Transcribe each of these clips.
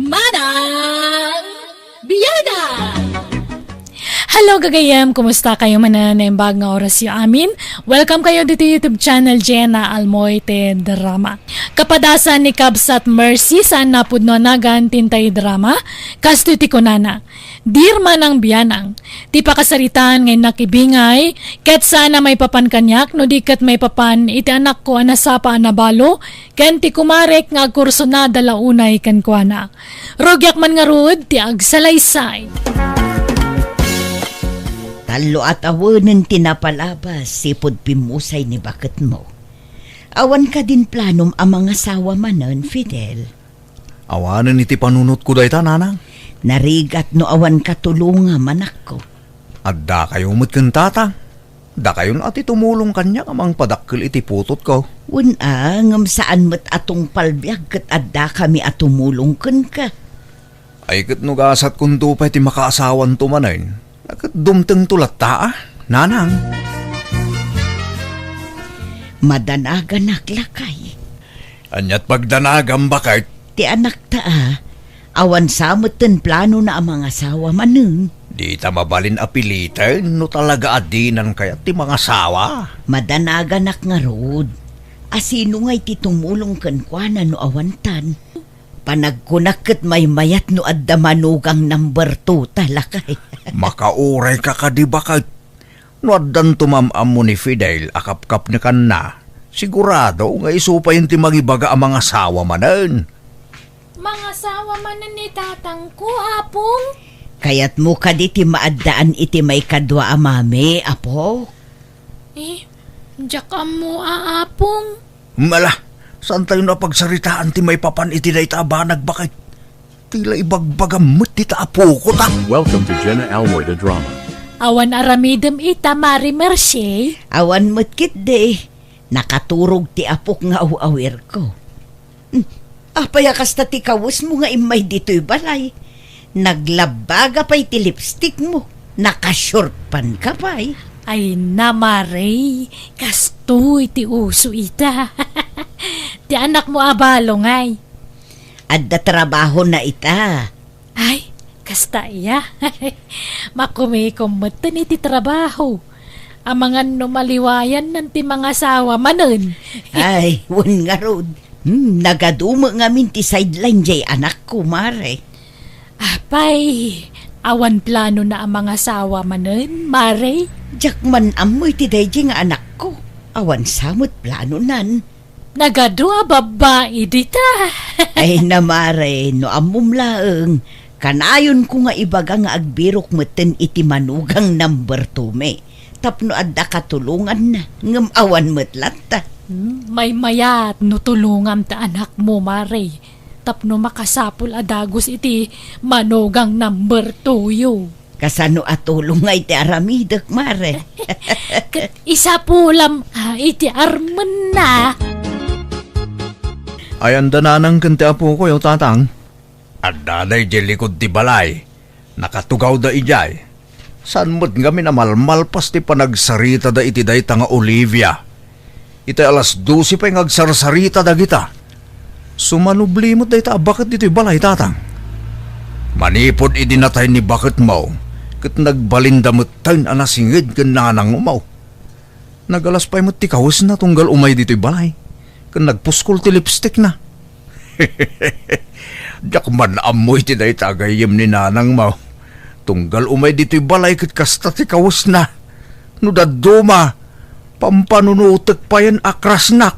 Manang Biyada! Hello gagayam, kumusta kayo mananaimbag nga oras yu amin? Welcome kayo dito YouTube channel Jenna Almoite Drama. Kapadasan ni Cubs at Mercy sa napudno nagan tintay drama, kasto ti kunana. Dirma ng biyanang, ti pakasaritan ngay nakibingay, ket sana may papan kanyak, no di ket may papan iti anak ko anasapa anabalo, ken ti kumarek nga kurso na dalaunay ken kuana. Rogyak man nga rud, ti agsalaysay. Talo at awanan tinapalabas, sipod pimusay ni bakit mo. Awan ka din planom ang mga sawa manon, Fidel. Awanan iti panunot ko dayta, nanang. Narigat no awan ka tulunga manak ko. At da kayo matkentata. Da kayo ati tumulong kanya amang padakkel iti putot ko. Una, ngam saan mat atong palbiag kat adda kami atumulong ken ka. Ay kat nugasat kundo pa iti makaasawan tumanayin. Nakat dumteng tulat ta, nanang. Madanagan naklakay. Anyat pagdanagam bakit? Ti anak ta awan samot ten plano na ang mga sawa manon. Di ta mabalin apilitan no talaga adinan kaya ti mga sawa. Madanagan nak nga rod. Asino nga'y ti tumulong ken kuana no awantan. Panagkunak ket may mayat no adda manugang number 2 talakay. Makauray ka di bakit? No addan tumamam mo ni Fidel akap-kap ni kanna. Sigurado nga isupay ti magibaga ang mga sawa manan. Mga sawa manan ni tatang ko, apong. Kayat mo ka di ti maaddaan iti may kadwa amame, apo. Diyak mo aapong. Mala, saan tayo napagsaritaan ti may papan iti dayta banag bakit? Tila ibagbagamot ti taapo ko ta. Welcome to Jenna Almoida Drama. Awan aramidem ita Mari Mercy. Awan motkit de. Nakaturog ti apok nga awawir ko. Apaya kasta ti kawus mo nga imay dito'y balay. Naglabaga pa'y ti lipstick mo. Nakashortpan ka pa'y. Ay na Mari, kastoy ti uso ita. Ti anak mo abalo ngay. Adda trabaho na ita. Ay, kasta iya. Makumikumatan iti trabaho. Ang mga numaliwayan ng ti mga sawa manon. Ay, wun nga rod. Nagaduma nga min ti sideline jay anak ko, Mare. Apay, awan plano na ang mga sawa manon, Mare. Jakman amoy ti dayjay nga anak ko. Awan samot plano nan. Nagadua babae dita. Ay na Mare, no amom laeng. Kanayon ko nga ibaga nga agbirok meten iti manugang number 2 me. Tapno adda katulungan na. Ngam awan metlata. May mayat no tulungam ta anak mo, Mare. Tapno makasapul adagos iti manugang number 2 yo. Kasano atulong nga iti aramidek, Mare. Isa pulam iti armen na. Ay anda nanang kante apo ko yung tatang. At daday di likod ti balay. Nakatugaw da ijay. San mo't kami na malmalpas ti panagsarita da iti dayta nga Olivia. Iti alas 12 pa yung agsarsarita da kita. Sumanublimot dayta bakit dito'y balay tatang. Manipod idinatay ni bakit mo. Kat nagbalindamot tayo anasingid kan nanang umaw. Nagalas pa'y mo't ti kawis na tunggal umay dito'y balay. Kan nagpuskol ti lipstick na. Diyak man amoy ti day tagayim ni nanang mo. Tunggal umay dito'y balay kat kasta ti kawis na. Nudaduma, pampanunutek pa yan akrasnak.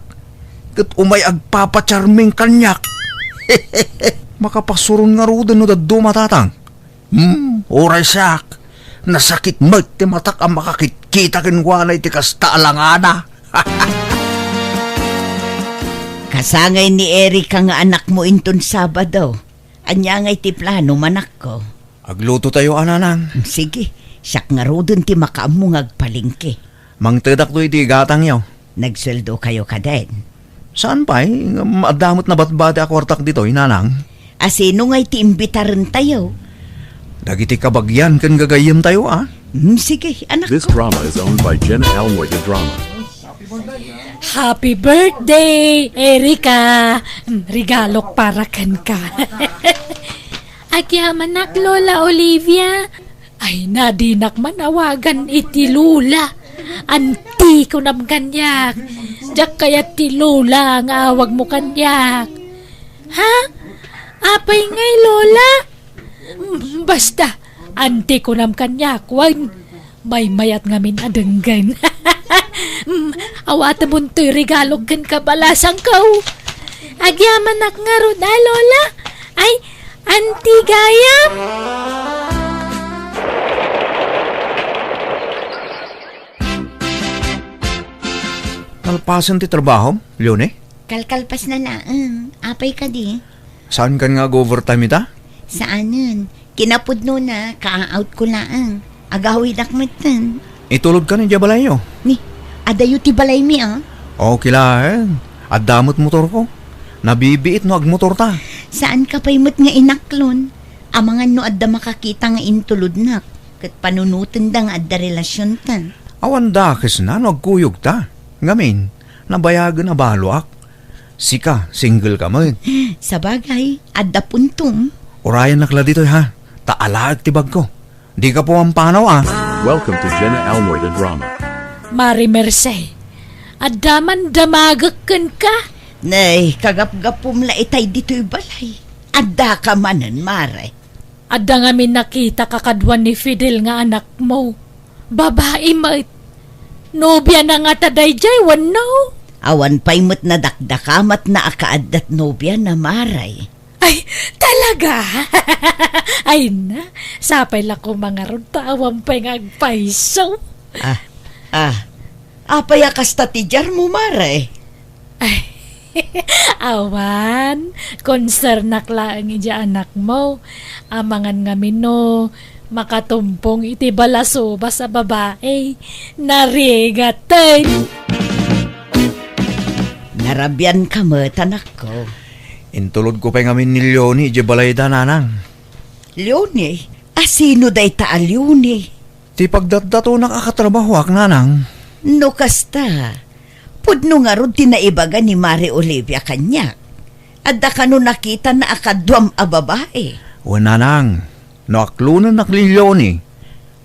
Kat umay agpapacharming kanyak. Makapasurun nga rudan nudaduma tatang. Oray sak. Nasakit mag ti matak ang makakikita kinwanay ti kasta alangana. Kasangay ni Erika nga anak mo inton Sabado. Anya nga'y ti plano manak ko. Agluto tayo ananang. Sige, siyak nga rodon ti makaam mo ngagpalingke. Mang tedak to iti gatang yaw. Nagsweldo kayo ka din. Saan pa madamot na batbate ako wartak dito, inanang? Asino nga'y ti imbitaran tayo? Dagiti kabagyan kan gagayim tayo, Sige, anak This ko. drama is owned by Jenna Almoida Drama. Happy birthday, Erika! Regalok para kan ka. Agyaman nak, Lola Olivia. Ay, nadinak manawagan iti Lula. Anti ko nam kanyak. Diyak kaya ti Lola ang awag mo kanyak. Ha? Apay ngay, Lola? Basta, anti ko nam kanyak. Wan, may mayat ngamin adenggan. Awata buntoy regalog kan kabalasang kau. Agyaman nak nga ron, Lola? Ay, anti gayam? Nalpasan ti trabaho, Leone? Kalkalpas na laang. Apay ka di. Saan kan nga overtime ita? Saanan? Kinapudno na, ka-out ko laang. Agawid akmatan. Itulog ka ni Jabalay nyo. Ni, adayo ti balay mi Okay lang. At damot motor ko. Nabibiit no agmotor ta. Saan ka paymot nga inaklon? Amangan no adda makakita nga intulod nak. Kat panunutan da nga adda relasyon tan. Awan dakes na no agkuyog ta. Ngamin, nabayagan na baloak. Sika, single ka man. Sa bagay, adda puntom. Orayan nakla dito ha. Taalaag tibag ko. Di ka po ang panaw Welcome to Jenna Almoy the Drama. Mari Merce, adaman damagak kan ka. Nay, kagap-gapom la itay dito'y balay. Adda ka manan, mare. Adda nga min nakita kakadwan ni Fidel nga anak mo. Babae mait. Nobya na nga taday jay, wano? Awan paymot na dakdakamat na akaaddat nobya na maray. Ay, talaga? Ay na, sapay lang ko mga ron, tawang pa'y ngagpaiso. Apaya kasta ti jar mo, mare. Ay, awan, konsernak lang ija anak mo. Amangan nga mino, makatumpong iti balaso ba sa babae. Narigatan. Narabyan ka mo, tanak ko. Intulod ko pa ngamin ni Leone, Jabalay da nanang. Leone? Sino day ta Leone? Ti pagdatdato nakakatrabaho ak nanang. No kasta. Pudno nga ron tinaibaga ni Mari Olivia kanya. Adda ka no nakita na akadwam a babae. O nanang, no aklunan nakli Leone.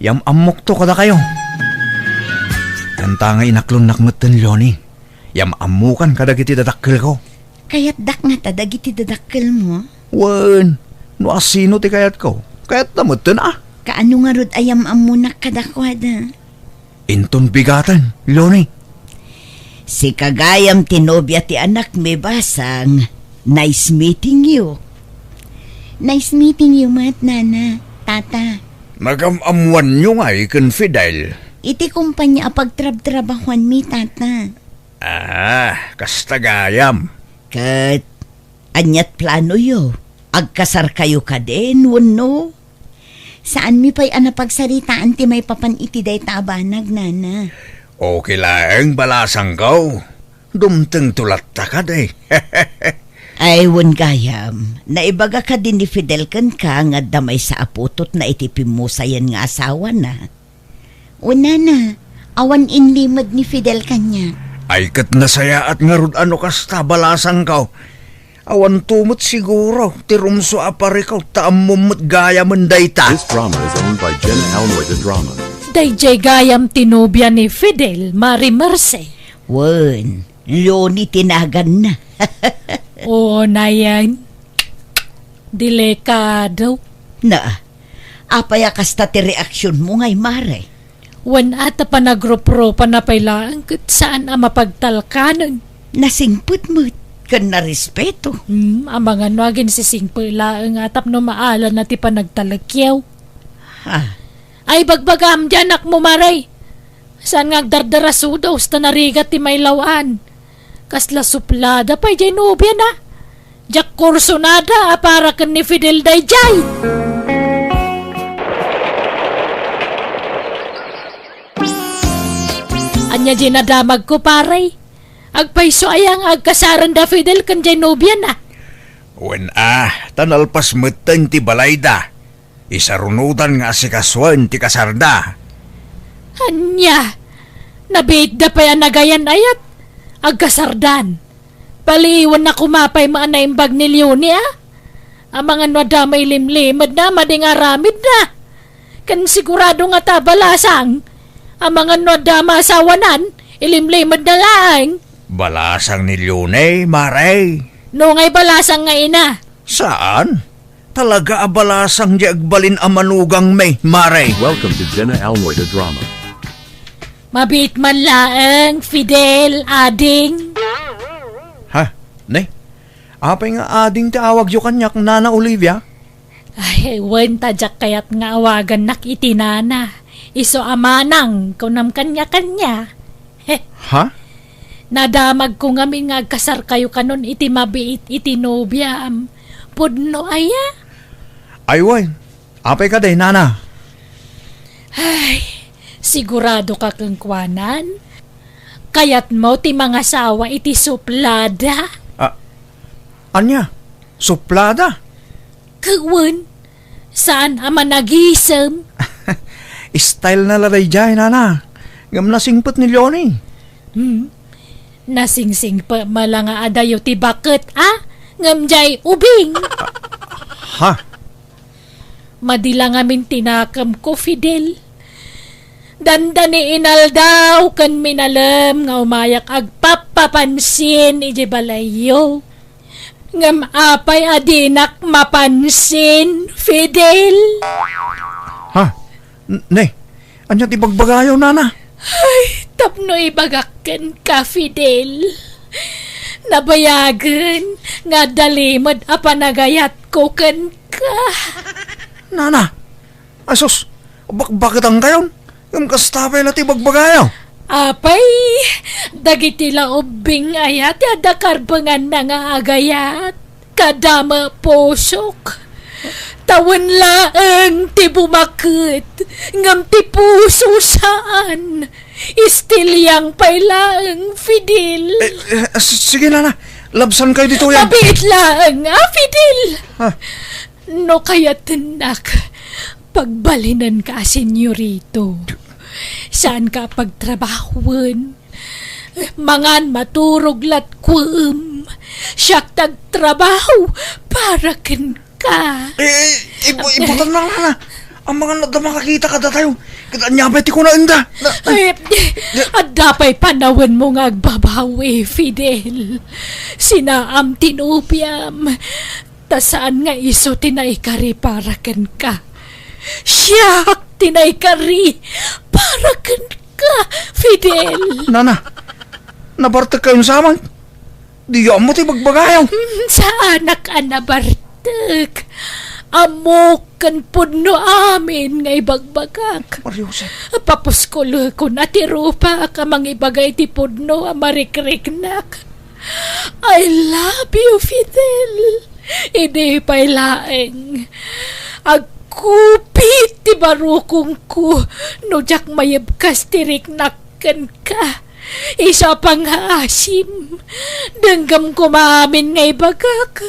Yam amok to kada kayo. Kanta nga inaklon nakmatan Leone. Yam amukan kada kiti dadakkel ko. Kaya't dak nga tadagiti dadakkel mo. Wen, no asino ti kayat ko. Kayat namatan Kaano nga rod ayam amunak kadakwada. Inton bigatan, Leone. Si kagayam tinobya ti anak may basang. Nice meeting you. Nice meeting you, mat nana, tata. Nagamamuan nyo nga ikan Fidel. Iti kumpanya apagtrab-trabahuan mi, tata. Kastagayam. Kat, anyat plano yo. Agkasar kayo ka din, wano? Saan mi pa'y anapagsaritaan ti may papan iti day tabanag, nana? Okay lang, balasang ko. Dumteng tulat ta ka day. Ay, wan gayam. Naibaga ka din ni Fidel kan ka nga damay sa aputot na itipim mo sayan nga asawa na. Una na, awan inlimad ni Fidel kanya. Ay kat nasaya at nga rod ano kasta balasang ko. Awan tumot siguro. Tirumso apari ko taamumot gaya manday ta. This drama is owned by Jenna Almoy the Drama. Dayjay gayam tinubya ni Fidel, Mari Merce. Wan, Leone tinagan na. Oo na yan. Delikado. Na, apaya kasta ti reaksyon mo ngay, mare. Wan ata pa nagropro pa na pailaan kat saan ang mapagtalkanan. Nasingput mo, kan na respeto. Ang mga nwagin si Singpailaan atap no maala na ti pa nagtalagyaw. Ha, Ay bagbagam dyan ak mo maray. Saan nga agdardarasudaw sta narigat ti may lawan. Kasla suplada pa'y jay nubya na. Jak kurso nada para kan ni Fidel day jay. Anya jay nadamag ko paray. Agpaiso ayang agkasaran da Fidel kan jay nubya na. Wen tanalpas meteng ti balayda. Isarunudan nga si kaswan ti kasarda. Anya, nabid da pa yan nagayan ayat. agkasardan. Paliwan na kumapay maanaimbag ni Leonie, Ang mga nadamay limlimad na, mading aramid na. Kan sigurado nga tabalasang, ang mga nadama asawanan, ilimlimad na laang. Balasang ni Leone, Maray. No ngay balasang nga ina. Saan? Talaga abalasang di agbalin ang manugang may, Maray. Welcome to Jenna Almoy the Drama. Mabit man laang, Fidel, ading. Ha? Ne? Apay nga ading taawag yung kanyak, Nana Olivia? Ay, wen tadyak kayat nga awagan nak itinana. Iso amanang, kunam kanya-kanya. Ha? Nadamag ko ngamin nga kasar kayo kanon iti mabiit iti nobyam. Pudno aya? Ay, way. Apay ka day, Nana. Ay, sigurado ka kang kwanan? Kayat mo ti mga sawa iti suplada? Anya? Suplada? Kawan, saan ama nagisem? Style na laray jay, Nana. Ngam nasingpot ni Leone. Nasingsing pa malanga adayo ti bakit, Ngamjay ubing. Ha? Madila ngamin tinakam ko, Fidel. Dandani inal daw kan minalam nga umayak agpapapansin iji balayo. Ngam apay adinak mapansin, Fidel. Ha? Ne? Anya ti bagbagayaw, Nana? Ay, tapno ibagaken ka, Fidel. Nabayagan nga dalimod apanagayat ko ken ka. Nana? Asos, bakit ang kayon? Yung kastapay na ti bagbagayaw. Apay, dagiti laobing ayat ada karbangan na nga agayat. Kadama posok. Tawan laeng ti bumakit. Ngam ti puso saan. Istilyang pailaeng, Fidel. Sige, Nana. Labsan kayo dito yan. Mabit lang, Fidel. Ha? No kaya tenak, pagbalinan ka, senyorito. Saan ka pagtrabahuan? Mangan maturog lat kuem. Siyak tagtrabaho para ken ka. Ibutan lang, Nana. Ang mga nadama kakita kada tayo. Nyabay ti ko na inda. Ay, at dapay panawan mo nga agbabawi, Fidel. Sinaam tinupiam. Tasaan nga iso tinaykari para ken ka. Siyak tinaykari para ken ka, Fidel. Nana, nabartag kayong saman. Di mo ti bagbagayaw. Sa anak anabartag. Amok kan pudno amin nga ibagbagak. Mariusa. Papuskol ko na ti rupa ka mangibagay ti pudno marikriknak. I love you, Fidel. Hindi pa'y laeng. Agkupit ti barukong ko. No jak mayabkas ti riknakan ka. Isa pang haasim. Danggam ko maamin nga ibagak.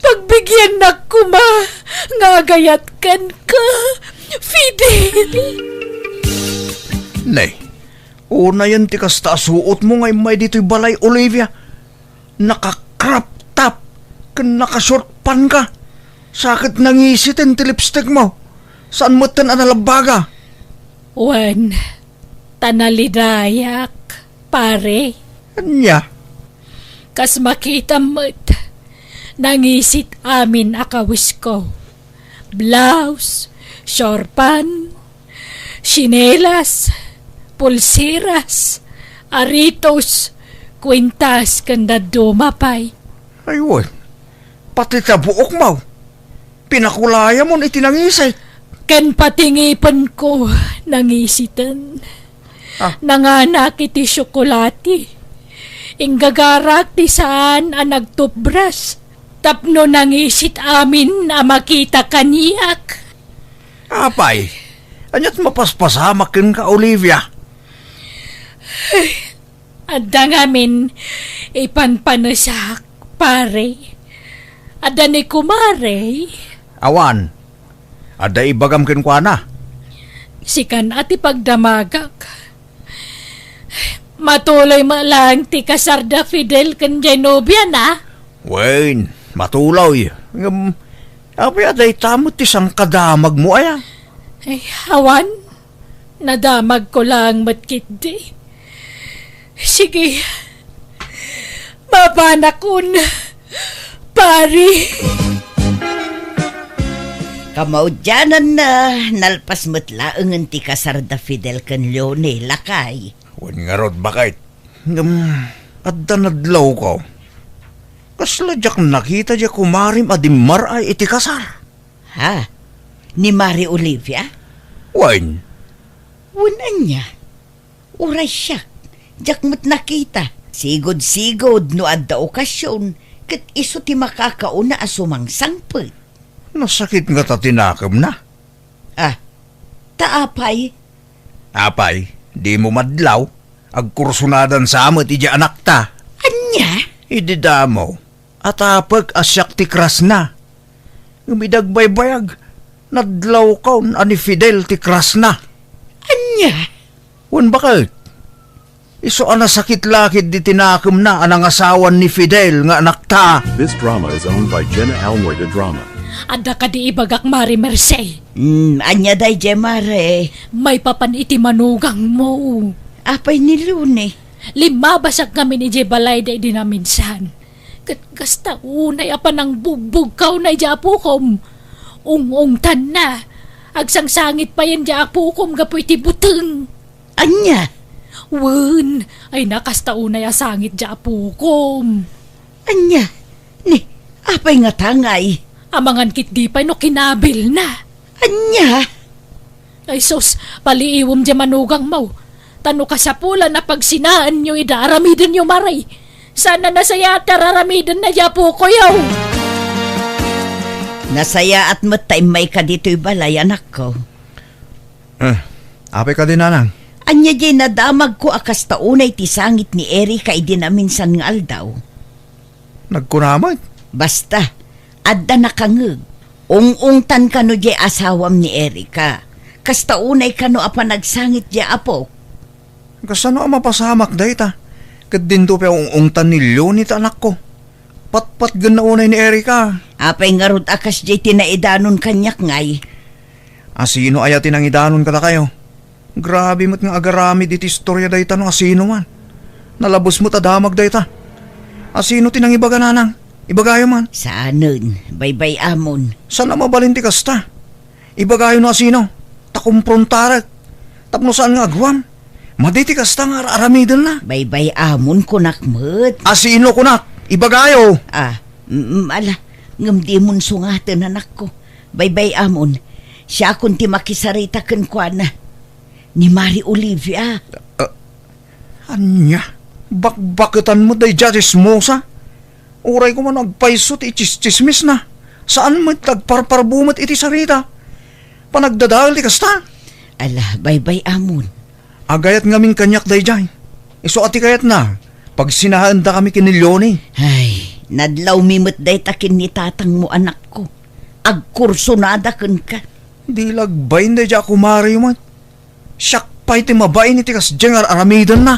Pagbigyan na kuma, ngagayat kan ka, Fidel. Nay, una yan ti kasta suot mo ngay may dito'y balay, Olivia. Naka-crop top, naka-short pan ka. Sakit nangisitin ti lipstick mo. Saan mo tan analabaga? Wan, tanalidayak, pare. Anya? Kas makita mo't, nangisit amin akawis ko. Blouse, shorpan, sinelas, pulseras, aritos, kwintas kanda dumapay. Ayun, pati sa buok mo. Pinakulaya mo na itinangisay. Ken patingipan ko nangisitan. Nanganak iti syokolati. Inggagarak ti saan ang nagtubras. Tapno nangisit amin na makita kaniyak. Apay, anyat mapaspasamak kin ka, Olivia. Adda ngamin ipanpanasak, pare. Adda ni kumare. Awan, ada ibagam kin kwa na. Sikan at ipagdamagak. Matuloy lang ti kasarda Fidel kan Genovia na. Wen, matulaw. Apay aday tamot ti sang kadamag mo aya. Ay, awan. Nadamag ko lang matkit di. Sige. Mabanakon. Pari. Kamaudyanan na nalpas mo't laeng ti kasarda Fidel kan Leone, lakay. Wen nga rod bakit? Adda nadlaw ko. Kasla jak nakita jak kumarim adimar ay iti kasar. Ha? Ni Mari Olivia? Wen, Unan niya. Uray siya. Jak mo't nakita. Sigod-sigod no adda okasyon. Kat iso ti makakauna asumang sangpet. nasakit nga ta tinakam na. Ah, taapay. Apay, di mo madlaw. Agkursunadan sa amot iti anak ta. Anya? Ididamo. At apag asyak ti kras na. Ngumidagbaybayag. Nadlaw kaun ani Fidel ti kras na. Anya? Wan bakit? Iso ana sakit lakid di tinakam na anang asawan ni Fidel nga anak ta. This drama is owned by Jenna Almoida Drama. Ada ka di ibagak Mari Mercey. Anya day Jemare. May papan iti manugang mo. Apay ni Lune. Lima basak kami ni Jebalay day di naminsan. Kasta unay apa ng bugbog kaw na japukom. Ung-ungtan na. Agsangsangit pa yan japukom gapoy ti buteng. Anya? Wen, ay nakasta unay asangit japukom. Anya? Ni, apay nga tangay. Amangan kit di pa no kinabil na. Anya? Ay sos, paliiwom di manugang mo. Tano ka sa pula na pag sinaan nyo idaramidin nyo maray. Sana nasaya tararamidin na yapo ko yaw. Nasaya at matay may ka dito'y balay, anak ko. Apay ka din nanang. Anya di nadamag ko akas taunay ti sangit ni Erika idi na minsan nga aldaw. Nagkunamot. Basta, adda nakangeg. Ung-ungtan ka no di asawam ni Erika. Kas taunay ka no apa nagsangit di apo. Kasano ang mapasamak day ta? Kadin to pa ungtan ni Leonie ta anak ko. Pat-pat ganaunay ni Erika. Apay nga rod akas di tinaidanon kanyak ngay. Asino aya tinangidanon kata kayo? Grabe mo't nga agarami diti istorya day ta no asino man. Nalabos mo ta damag day ta. Asino tinangibaga nanang? Ibagayo man. Saanon, baybay amon. Saan na mabalinti kasta? Ibagayo no asino? Takumprontarak. Tapno saan nga agwam? Maditi kasta nga aramidon na. Baybay amon kunakmet. Asino kunak? Ibagayo. Ala, ngam di mon sungatan anak ko. Baybay amon. Siya kun ti makisarita ken kuana. Ni Mari Olivia. Anya? Bakbakitan mo day Mosa? Uray ko man agpaisot ichis-chismis na. Saan mo tagparparbumot iti sarita? Panagdadahal ti kasta? Ala, baybay amon. Agayat ngamin kanyak day jay. Iso ati kayat na. Pag sinahanda kami kinilyoни. Ay, nadlaw mimot day takin ni tatang mo anak ko. Agkursunada ken ka. Di lagbayin day dya kumari mo. Siyak pa'y ti mabayin iti kas jengar aramidan na.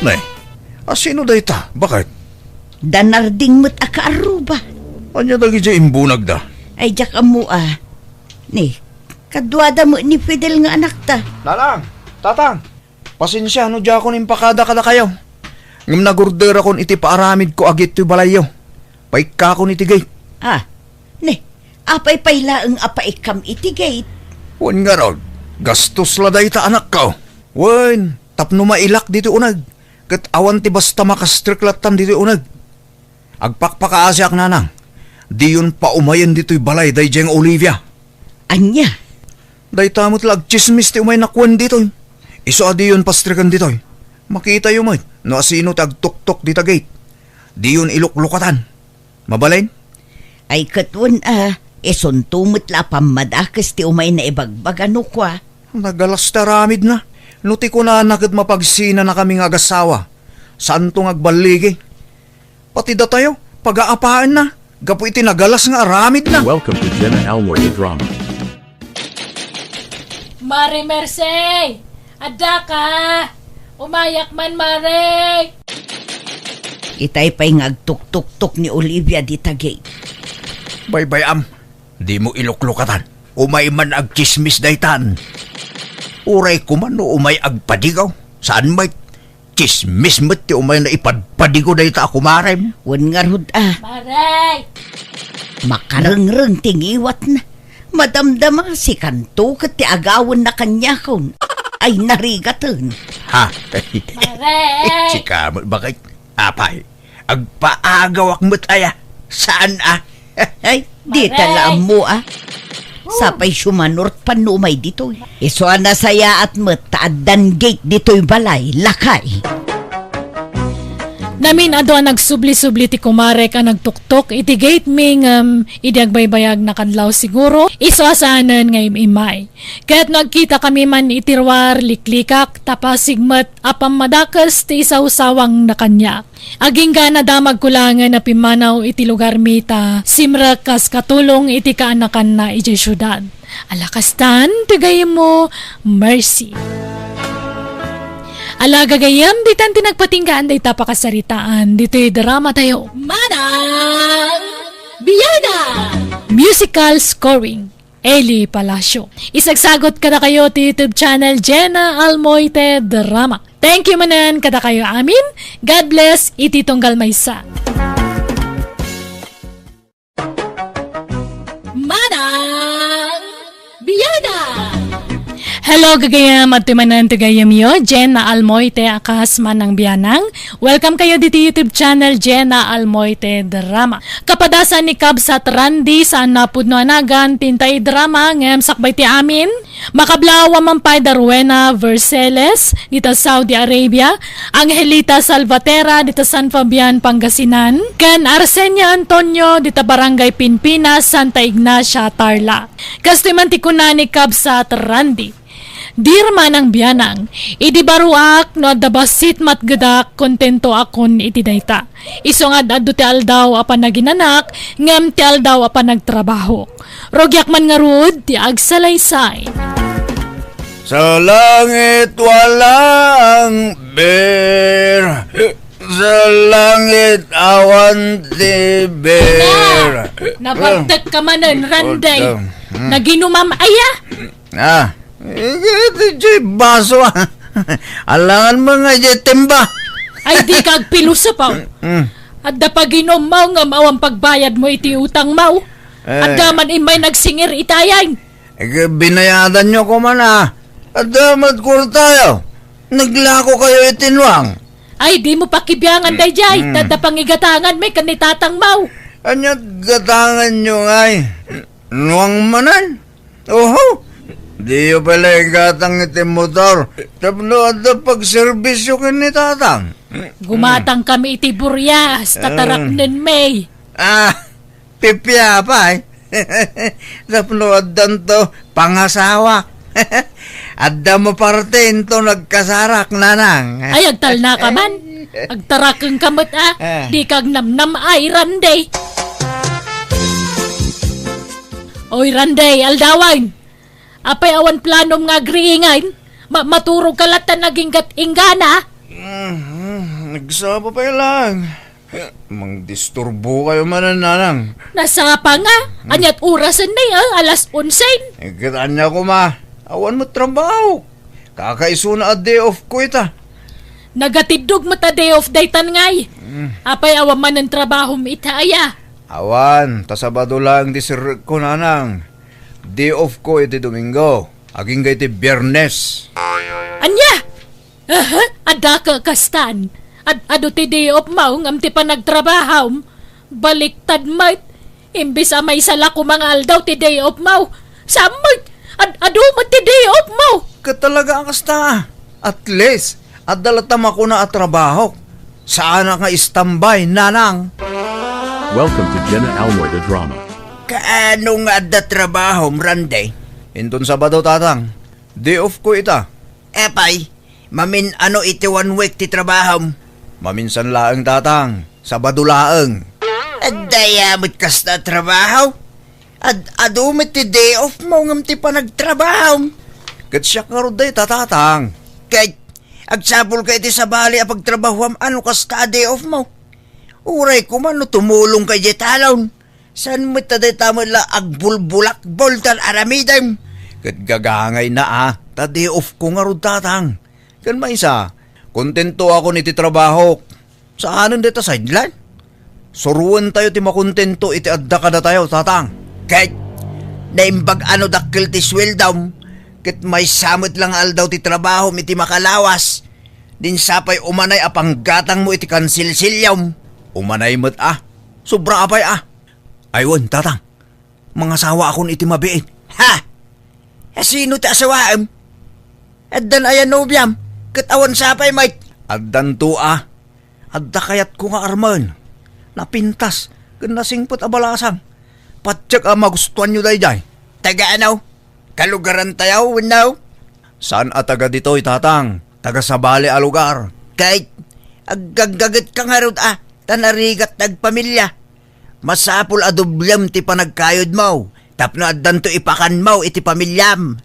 Nay, asino day ta? Bakit? Danarding mo't akaaruba. Anya dagi dya imbunag da? Ay, jak amu Ni, kadwada mo ni Fidel nga anak ta. Lalang, tatang, pasensya no dya ako nimpakada kada kayo. Ngam nagurder akon iti paaramid ko agit ti balayo. Paika ko iti gate. Ni, apay payla ang apaikam iti gate. Wan nga rod, gastos laday ta anak ko. Wan, tapno mailak dito unag. Kat awan ti basta makastriklatan dito unag. Agpakpakaasyak nanang. Di yun paumayan dito'y balay day jeng Olivia. Anya? Day tamot lag chismis ti umay nakwan dito'y. Iso adi yun pastrikan dito'y. Makita yun mo, no asino tagtuktok dita gate. Di yun iluklukatan. Mabalain? Ay katwan esuntumot la pamadakas ti umay na ibagbagano kwa. Nagalas taramid na. Nuti ko na nakit mapagsina na kaming agasawa. Saan tong agbaligi? Pati da tayo, pag-aapaan na. Gapo iti nagalas nga aramid na. Welcome to Jenna Almoida Drama. Mari Mercey! Ada ka! Umayak man, Mare! Itay pa'y ngagtuk-tuk-tuk ni Olivia di tagay. Baybayam, di mo iluklukatan. Umay man ag chismis daytan. Uray ko man no umay ag padigaw. Saan may chismis mo't ti umay na ipadpadigaw dayta ako marem. Wan nga rod Mare! makarengreng tingiwat na. Madamdama si kanto kat ti agawan na kanya kon. Ay narigatan. Ha? Mare! Sika mo bakit? Apay, agpaagawak mo't aya. Saan Ay, di Mare! talaam mo Sapay sumanort panumay dito. Iso na saya at mataadan gate dito'y balay, lakay. Namin ado ang nagsubli-subli ti kumare ka nagtuktok iti gate ming idiagbaybayag na kadlaw siguro iso asanan ngay imay. Kaya't nagkita kami man itirwar liklikak tapasigmat apam madakas ti isaw-sawang na kanya. Aging ka na damag kulangan na pimanaw iti lugar mita simra kas katulong iti kaanakan na iti syudad. Alakastan tigay mo Mercy. Alaga gayam, di tan tinagpatinggaan day tapakasaritaan. Dito'y drama tayo. Manang Biyada! Musical scoring. Eli Palacio. Isagsagot kada kayo ti YouTube channel Jenna Almoite Drama. Thank you manan kada kayo amin. God bless iti tunggal maysa. Manang Biyada! Hello gagayam at tumanan gagayam yo, Jenna Almoite akas manang biyanang. Welcome kayo dito YouTube channel Jenna Almoite Drama. Kapadasan ni Kabsat Randy sa napudno anagan tintay drama ngem sakbay ti amin. Makablawa mampay Darwena Verceles dito Saudi Arabia, Angelita Salvatera dito San Fabian Pangasinan, kan Arsenia Antonio dito Barangay Pinpinas, Santa Ignacia, Tarlac. Kastiman ti kunani Kabsat Randy. Dirma ng biyanang, idi baruak no adabasit matgadak kontento akon iti dayta. Isungad addo ti aldaw apan naginanak, ngem ti aldaw apan nagtrabaho. Rogyak man nga rud ti agsalaysay. Sa langit walang bear, sa langit awan ti bear. Nabagtag ka manan, Randay. Naginumam aya. Ito dyan baso alangan mo nga dyan timba. Ay di kag pilusa pa. At dapaginom mo nga mawang pagbayad mo iti utang mo. At daman imay nagsingir itayan. Binayadan nyo ko man At damat ko tayo. Naglako kayo itinwang. Ay di mo pakibiyangan day jay. Tadapangigatangan may kanitatang mo. Anyat gatangan nyo ngay. Nuwang manan. Oho. Di yo pala igatang iti motor. Tapno at pagservisyo kinitatang. Gumatang kami iti buryas. Tatarak nun may. Pipya pa Tapno at to pangasawa. Adda mo parte into nagkasarak nanang. Ay agtal na ka man. Agtarakang kamot Di kag namnam ay Randay. Oy Randay, aldawan. Apay awan planom nga agriingan. Maturog kalatan naging gat-ingana. Nagsapa pa lang. Mang-disturbo kayo manananang. Nasapa nga. Anyat orasan na alas 11. Ikitaan niya ko awan mo trabaho. Kakaiso na a day off ko ita. Nagatidog mo ta day of daytan ngay. Apay awan man ang trabaho itaya. Awan, tasabado lang di sir ko nanang. Day off ko iti Domingo. Aging iti Biyernes. Anya? Ada ka kastan. Ado ti day off mo ngam ti pa nagtrabaho. Baliktad mait. Imbis may sala ko mga aldaw ti day off mo. Samay. Ado mo ti day off mo. Katalaga ang kasta. At least, at dalatama ko na at trabaho. Saan nga istambay, nanang? Welcome to Jenna Almoida Drama. Kaano nga da trabaho, Randay? Inton Sabado, tatang. Day off ko ita. Epay, mamin ano iti 1 week ti trabaho? Maminsan laang, tatang. Sabado laang. Dayamot kas na trabaho? Adumit ti day off mo ngam ti pa nagtrabaho? Kat siya nga rin day, tatang. Kahit Agsapol ka iti sa bali a pagtrabahuam ano kas ta day off mo. Uray ko man no tumulong kay jetalon. San mo taday tamo la agbulbulak boltan aramidem. Kat gagangay na ta day off ko nga rod tatang. Kan maisa, kontento ako niti trabaho. Saanan dito sideline? Suruan tayo ti makontento iti adda kada tayo tatang. Kahit naimbag ano dakil ti sweldam. Kat may samot lang aldaw ti trabaho iti makalawas. Din sapay umanay apang gatang mo iti kansilsilyam. Umanay mo't sobra apay Aywan tatang, mga sawa akon iti mabiit. Ha? Sino ti asawaam? Addan ayan nobyam. Katawan sapay may. Addan to adda kayat ko nga arman. Napintas, ganasingpot abalasang. Patsak magustuhan nyo day. Taga ano? Kalugaran tayo, no? Saan taga dito'y tatang? Taga sa bali a lugar. Kahit agagagat ka nga rod tanarigat nagpamilya. Masapul adublam ti panagkayod mo. Tapno addan to ipakan mo iti pamilyam.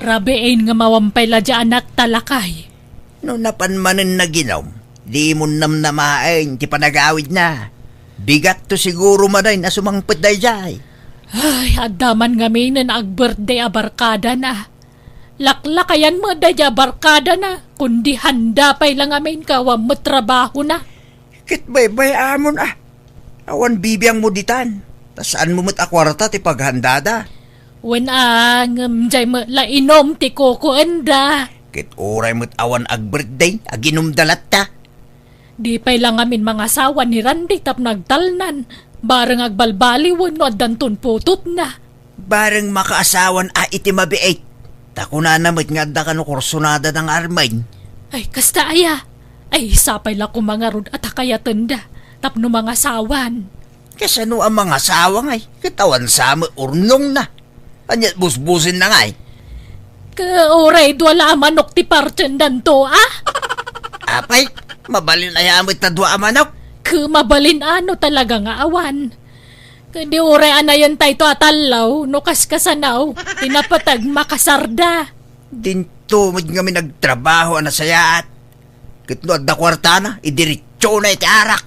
Rabein nga mawampay la dya anak talakay. No napanmanin na ginom, di mo namnamain ti panagawid na. Bigat to siguro manay na sumangpit day jay. Ay, adaman nga may na nag-birthday abarkada na. Laklakayan mo day abarkada na. Kundi handa pa'y lang amin kawam mo trabaho na. Kit bay amon Awan bibiyang mo ditan. Tasaan mo mo't akwarta ti paghandada. Wen jay mo la inom ti koko enda. Kit oray mo't awan ag-birthday, aginumdalat ta. Di pa'y lang amin mga asawa ni Randy tap nagtalnan. Barang agbalbaliwan no adanton putot na. Barang makaasawan iti mabiit. Takuna namit nga da kano kursunada ng armain. Ay, kasta aya. Ay, sapay la ko mga rod at kaya tanda. Tapno mga sawan. Kasano ang mga asawa ngay? Katawan sama urnong na. Anyat busbusin na ngay. Kauray dwala manok ti partyendan to, Apay, mabalin ayamit na dua manok. Mabalin ano talaga nga awan. Kadi uray anayon tayo to atalaw, no kaskasanaw, tinapatag makasarda. Dinto mo kami nagtrabaho na sayaat. Kitno at da kwarta na, idiritso na iti arak.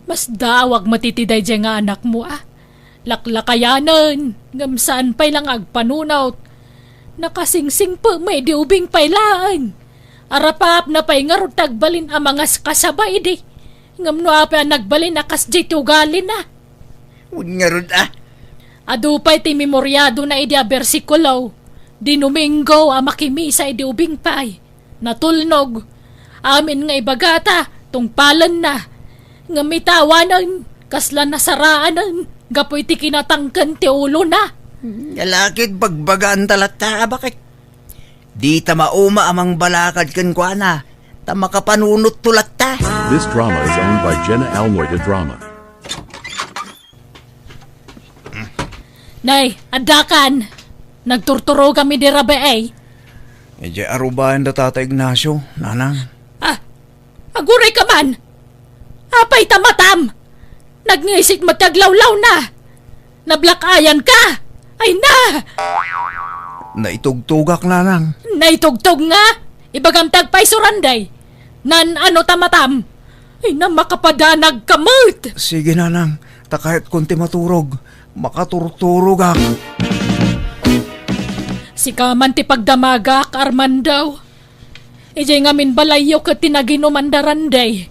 Mas dawag matitiday dyan nga anak mo Laklakayanan, ngamsaan pa'y lang agpanunaw. Nakasingsing pa may di ubing pailaan. Arapap na pa'y nga tagbalin ang mga kasabay di. Ngam no apa nagbalin akas di tugalin na. Nga rod Adupay ti memoryado na idi a bersikulo. Di Domingo a makimisa idi ubing pay. Natulnog. Amin nga ibagata, tungpalan na. Ngamitawanan, kasla nasaraanan. Gapoy ti kinatangkan ti ulo na. Lalakid bagbagaan talata, bakit? Di ta mauma amang balakad kan kwa na. Ta makapanunot tulat ta. This drama is owned by Jenna Almoy the Drama. Nay, adakan. Nagturturo kami di rabe Medyo arubahan da tata Ignacio, nanang. Aguray ka man. Apay tamatam. Nagngisik mataglawlaw na. Nablakayan ka. Ay na. Naitugtugak nanang. Naitugtog nga. Ibagam tagpay suranday. Nan ano tamatam. Ay na makapadanag kamot. Sige nanang, ta kahit kunti maturog, makaturturog Si kaman ti pagdamagak Armandaw. Ijay ngamin balayo ka tinaginuman daranday.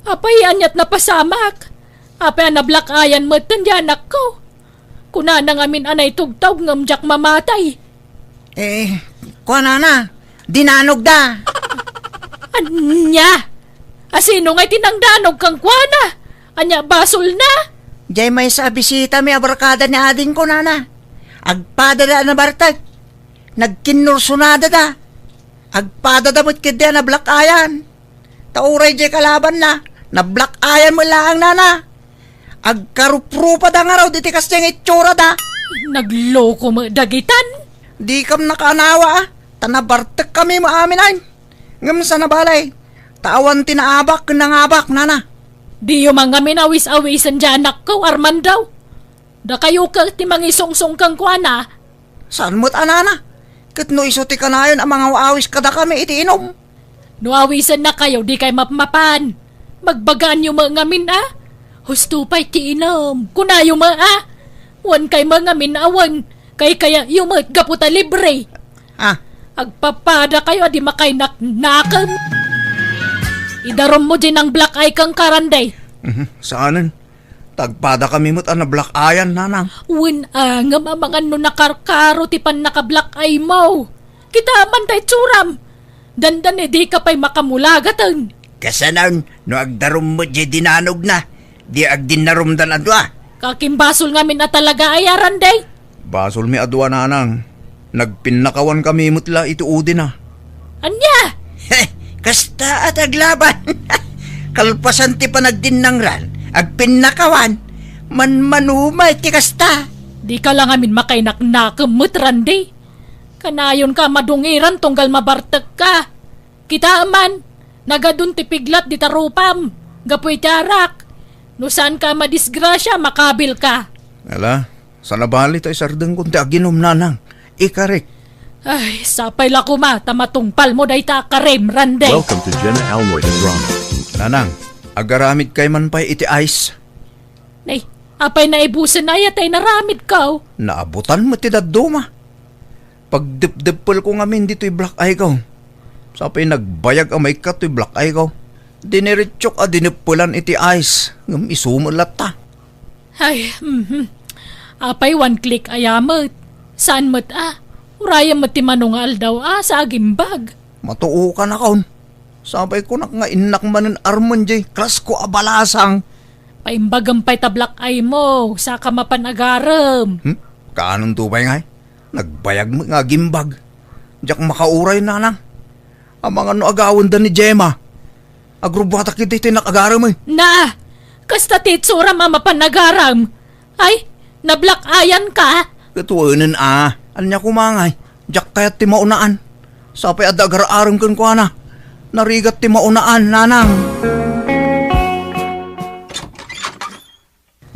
Apay anyat na pasamak. Apay nablakayan mo tandyanak ko. Kuna na ngamin anay tugtog ngamjak mamatay. Kwa na, dinanog da. Anya? Asino nga'y tinangdanog kang kwana? Anya basol na? Jay may sa bisita may abarkada ni ading ko nana. Agpada da na bartag. Nagkinursunada da. Agpada da mo't kidya na black ayan. Tauray jay kalaban na. Na black ayan mo lang nana. Agkaruprupa da nga raw ditikas diyang itsura da. Nagloko mo dagitan? Di kam nakanawa Tanabartek kami mo amin ay. Ngam sa nabalay. Tawan tinaabak nangabak nana. Di yung mga minawis-awisan dyan anak ko, Armandaw. Da kayo ka ti mangisong-song kang kuana. Saan mo't anana? Kat no iso ti kanayon ang mga waawis kada kami iti inom. Nuawisan na kayo, di kay mapmapan. Magbagaan yung mga ngamin, ah. Husto pa'y kiinom. Kunayo mga, ah. Wan kay mga ngamin awan. Kaya yung mga gaputa libre. Ah, Agpapada kayo, di makay naknakam. Idarom mo din ang black eye kang karanday. Saanan? Tagpada kami mo't na black ayan, nanang. Wan angam ang mga no nakarkaro ti pan naka-black eye mo. Kita man tay tsuram. Dandan di ka pa'y makamulagatan. kasanan, no agdarom mo di dinanog na. Di agdinarumdan adwa. Kakimbasol ngamin na talaga ayaran day. Basol mi adwa, nanang. Nagpinnakawan kami mutla ito udi na. Anya? Kasta at aglaban. Kalpasan ti panagdinangran, agpinnakawan. Manumay ti kasta. Di ka lang amin makainaknakamutran day. Kanayon ka madungiran tunggal mabartag ka. Kita man, nagadun ti piglat di tarupam. Gapoy tiarak. No saan ka madisgrasya, makabil ka. Ala, sa nabali tayo sardeng kung ti aginom, nanang. Ikarik. Ay, sapay la kuma, tamatungpal mo day ta karem, randay. Welcome to Jenna Almoy the Drama. Nanang, agaramid kay man pa'y iti ice. Nay, apay na ibusan na yatay naramid ka. Naabutan mo ti daduma. Pagdip-dipol ko ngamin dito'y black eye ko. Sapay nagbayag amay ka to'y black eye ko. Diniritsok dinipulan iti ice. Ngam isumulat ta. Ay, apay one click ayamot. Saan mo't Uraya mo't ti manungal daw sa agimbag. Matuo ka na kaon. Sabay ko nga inak manen armon jay. Klas ko abalasang. Paimbagam pa'y tablak ay mo, sa kamapanagaram. Kaanong tubay nga nagbayag mo nga gimbag. Diyak makauray, nanang. Ang mga no agawan da ni Gemma. Agrubata kita iti nakagaram eh. Na, kasta titsura mamapanagaram. Ay, nablak ayan ka. Katuwanan anya kumangay. Diyak kayat ti maunaan. Sapay adagar-aram kan ko na. Narigat ti maunaan, nanang.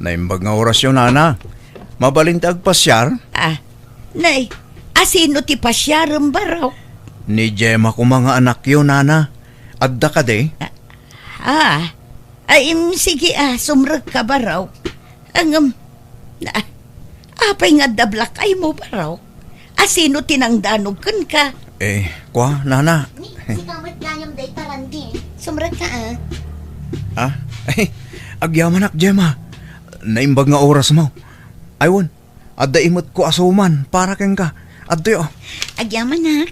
Naimbag nga orasyon, nana. Mabalin ti agpasyar. Nay, asino ti pasyaram baraw? Ni Gemma ko mga anak yun, nana. Adda ka de. Sige sumrag ka baraw. Apay nga dablak ay mo baraw. Asino tinangdanog kan ka? Kwa, nana. Si kamot gayam day tarandi. Sumrag ka Agyaman ak, Gemma. Naimbag nga oras mo. Aywan, adda imot ko asuman para keng ka. Adda yo. Agyaman na.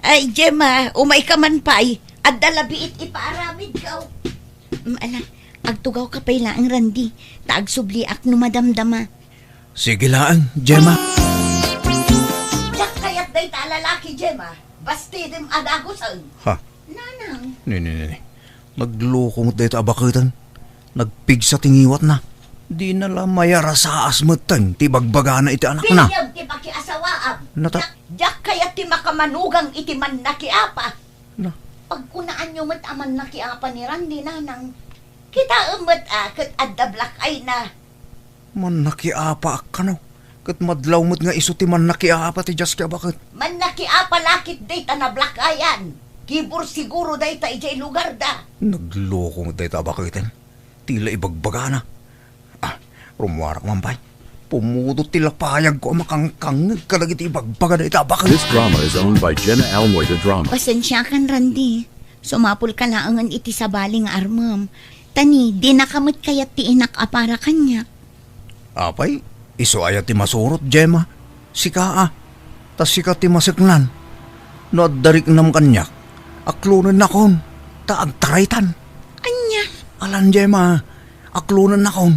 Ay, Gemma, umay ka man pa'y. At dalabiit ipaaramid ka. Agtugaw ka pa'y laang randi. Taagsubliak no madamdama. Sige lang, Gemma. Yak kayat day talalaki, Gemma. Basti dim adagusan. Ha? Nanang. Ni. Nagloko mo dito abakitan. Nagpigsa tingiwat na. Di na lang mayara sa asmatan. Ti bagbaga na iti anak na. Piyag ti pakiasawaam. Nata- Yak kayat ti makamanugang iti man nakiapa. Na. Pagkunaan nyo mat aman nakiapa ni Randy, nanang. Kita umat kat addablak ay na. Man nakiapa ka no. Kat madlaw mo't nga iso ti man nakiapa ti Diyas kaya bakit. Man nakiapa lakit data na blak ayan. Kibur siguro data ijay lugar da. Nagloko mo dito abakitan. Tila ibagbaga na. Rumuwarak man pa'y. Pumuto tila payag ko makangkang kalagit ibagbaga na ito abakitan. This drama is owned by Jenna Almoy the Drama. Pasensya kan, Randy. Sumapul ka laangan iti sa baling armam. Tani, di nakamot kayat ti inak apara kanya. Apay, iso ayat ti masurot, Gemma. Sika tas sika ti masiknan. No darik nam kanyak. Aklunan na kon. Taagtaraytan. Anya? Alan, Gemma. Aklunan na kon.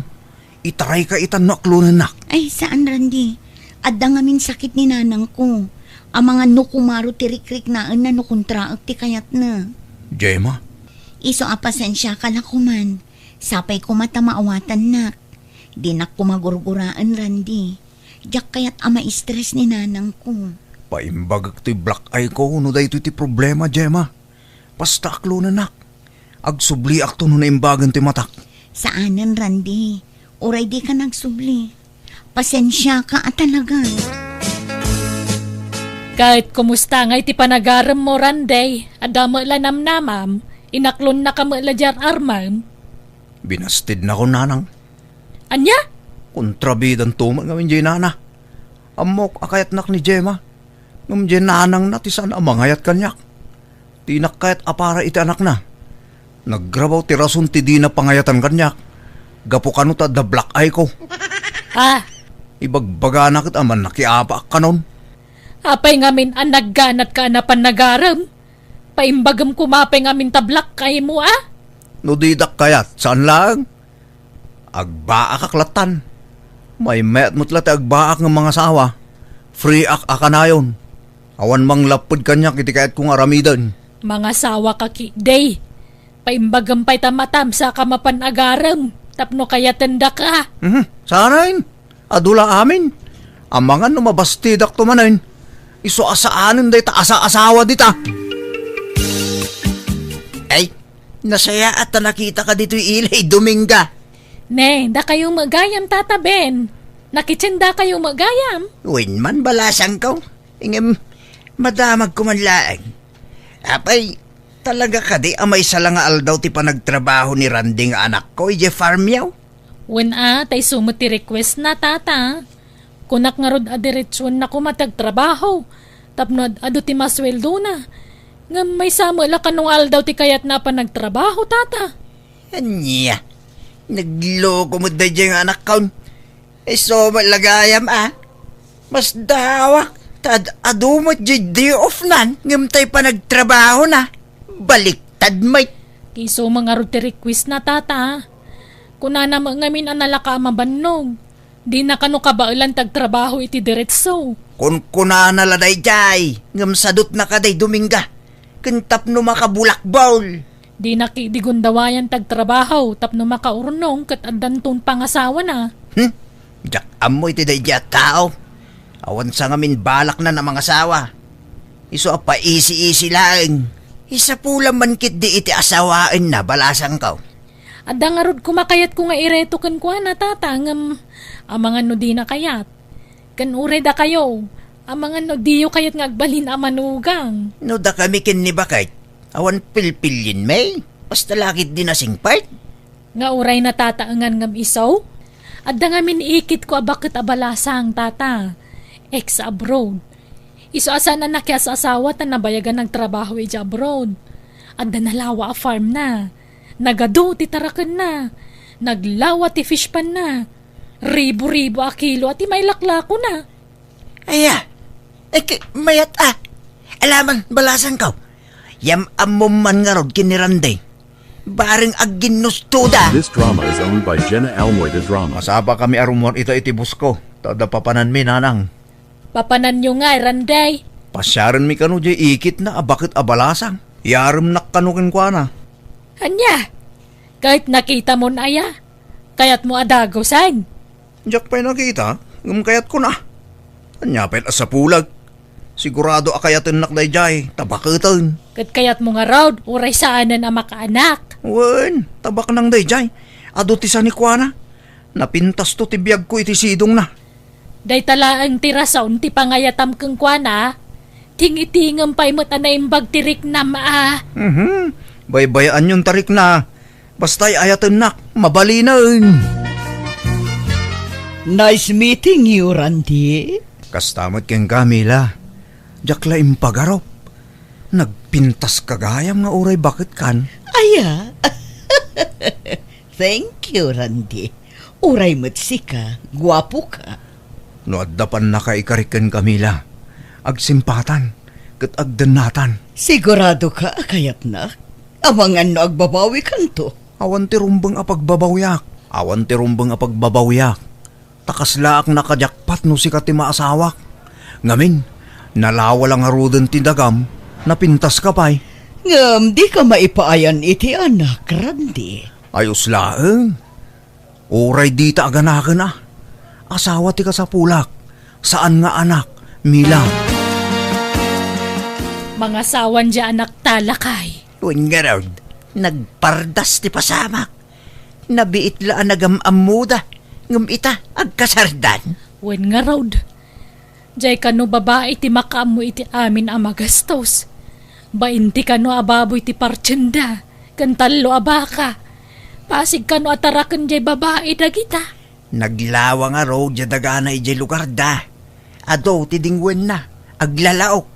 Itaray ka itan no aklunan na. Ay, saan, Randy? Adda nga min sakit ni nanang ko. Ang mga nukumaro tirik-rik na nukontraak ti kayat na. Gemma, Iso pasensya ka na kuman. Sapay ko matamaawatan na. Di na kumagurguraan, Randy. Diyak kayat ama-stress ni nanang ko. paimbagak ti black eye ko no da ito ti problema, Gemma. Basta aklunan na. Agsubli akto no naimbagan ti matak. Saanan, Randy? Uray di ka nagsubli. Pasensya ka at talaga. Kahit kumusta nga iti panagaram mo randay, adama la namnamam, inaklon na kama la jar armam. Binastid na ko nanang. Anya? Kontrabidan tuman ngamin dyan nana. Amok akayat nak ni Gemma. Ngam dyan nanang na ti saan amangayat kanyak. Tinak kayat apara iti anak na. Naggrabaw ti rason ti di na pangayatan kanyak. Gapo kano ta da black eye ko. Ah, Ibagbaga na kit aman nakiapa kanon. apay ngamin ang nagganat ka na panagaram. Paimbagam kumapay ngamin tablak kay mo ah. No didak kayat saan lang? Agbaak aklatan. May met mutlat agbaak ng mga sawa. Free ak akanayon. Awan mang lapod kanyak iti kayat kong aramidan. Mga sawa kaki day. Paimbagam pa'y tamatam sa kamapan agaram. Tapno kaya tanda ka. Sanain. Adula amin. Ang mga numabastidak tumanin. Iso asaanin day ta asa-asawa dita. Ay, nasaya at nakita ka dito ilay Dominga. Ne, da kayong magayam tataben. Nakitsinda kayong magayam. Uwin man balasang ko. Ingem, madamag ko man laang. Apay, talaga ka di amay sa lang aldaw ti panagtrabaho ni Randy nga anak ko, ije farm yaw. When tay sumati request na tata. Kunak nga rod adiretsyon na kumatagtrabaho. Tapno ado ti masweldo na. Nga may sama la kanong aldaw ti kayat na pa nagtrabaho tata. Anya, nagloko mo da dyan anak ko. Eh so malagayam ah. Mas dawak, tad adumot dyan day off nan. Ngamtay pa nagtrabaho na. Baliktad may. Kiso mga rod ti request na tata. Kunana ngamin ang nalaka mabannog. Di na kano kabailan tagtrabaho iti diretso. Kun kunana laday jay. Ngam sadot na kaday Dominga. Kentap no makabulak bowl. Di na kidigundawayan tagtrabaho tapno makaurnong kat adanton pangasawa na. Jak amoy ti day jay tao. Awan sa ngamin balak na ng mga asawa. Iso pa easy lang. Isa pula man kit di iti asawain na balasang kaw. Adda nga rod kumakayat ko nga ireto kan kwa na tata ngam amang no di na kayat. Kan ure da kayo. Amang no diyo kayat nga agbalin amanugang. No da kami kin ni bakit. Awan pilpilin may. Basta lakit din na singpart. Nga uray na tata angan ngam isaw. Adda nga miniikit ko abakit abalasang tata. Ex abroad. Iso asa na nakyas asawa ta nabayagan ng trabaho iti abroad. Adda nalawa a farm na. Nagado ti tarakan na. Naglawa ti fish pan na. Ribo-ribo a kilo at may laklako na. Aya. Mayat ah. Alaman balasan ka. Yam amom man nga rod kiniranday. Baring agginustuda. This drama is owned by Jenna Almoy the Drama. Masaba kami arumor ito itibus ko. Tada papanan mi nanang. Papanan nyo nga, Randay. Pasyaran mi kanu jay ikit na abakit abalasang. Yaram nakkanukin kwa na. Anya, kahit nakita mo na aya, kayat mo adago san. Diyak pa'y nakita, ngumkayat ko na. Anya pa'y sa pulag. Sigurado akayatin nakday jay, tabakatan. Kat kayat mo nga raw, uray saanan ang makaanak. Wen, tabak nang day jay. Ado ti sa ni kwa na. Napintas to ti biyag ko iti sidong na. Day talaang tirasaon ti pangayatam kang kwana. Tingitingam pa'y mo tanaimbag tirik na maa. Baybayaan yung tarik na. Basta'y ayatan nak, mabalinan. Nice meeting you, Randy. Kastamot keng Camila. Jakla impagarop. Nagpintas kagayam nga uray bakit kan. Aya. Thank you, Randy. Uray mo't sika, guwapo ka. No addapan na kaikarikan Camila. Agsimpatan, kat agdanatan. Sigurado ka, kayat na. Amangan no agbabawi kanto. Awan ti rumbang apagbabawyak. Awan ti rumbang apagbabawyak. Takaslaak nakajakpat no si katima asawak. Ngamin, nalawa lang arudan ti dagam, napintas ka pa'y. Ngam, di ka maipaayan iti anak, Randy. Ayos laeng. Uray di ta aganakan na. Asawa ti ka sa pulak. Saan nga anak, Mila? Mga sawan dya anak talakay. Tuwing nga raw, nagpardas ti pasamak. Nabiit laan nagamamuda. Ngum ita, agkasardan. Wen nga raw, Jay kano babae ti makaam mo iti amin a magastos. Bainti kano ababoy ti partsenda, kantalo abaka. Pasig kano atarakan jay babae dagita. Naglawa nga raw dya dagana ijay lugar da. Ado ti dingwen na. Aglalaok,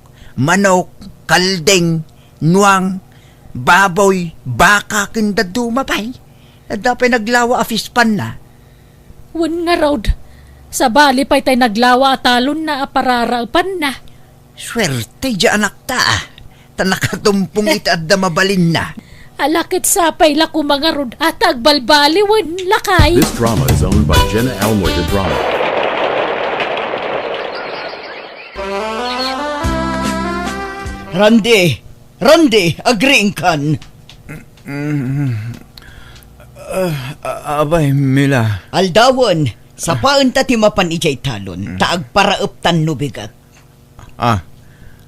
manok, kaldeng, nuang, baboy, baka kinda dumapay. Dapat naglawa afispan na. Wan nga raw. Sa bali pa'y tay naglawa at talon na apararaupan na. Swerte dya anak ta. Tanakatumpong itaadda mabalin na. Alakit sapay la ko mga rod at agbalbali wan lakay. This drama is owned by Jenna Almoy the Drama. Randy, agreeing kan. Abay, Mila. Aldawan, sa paan ta ti mapan ijay talon, taag parauptan no bigat.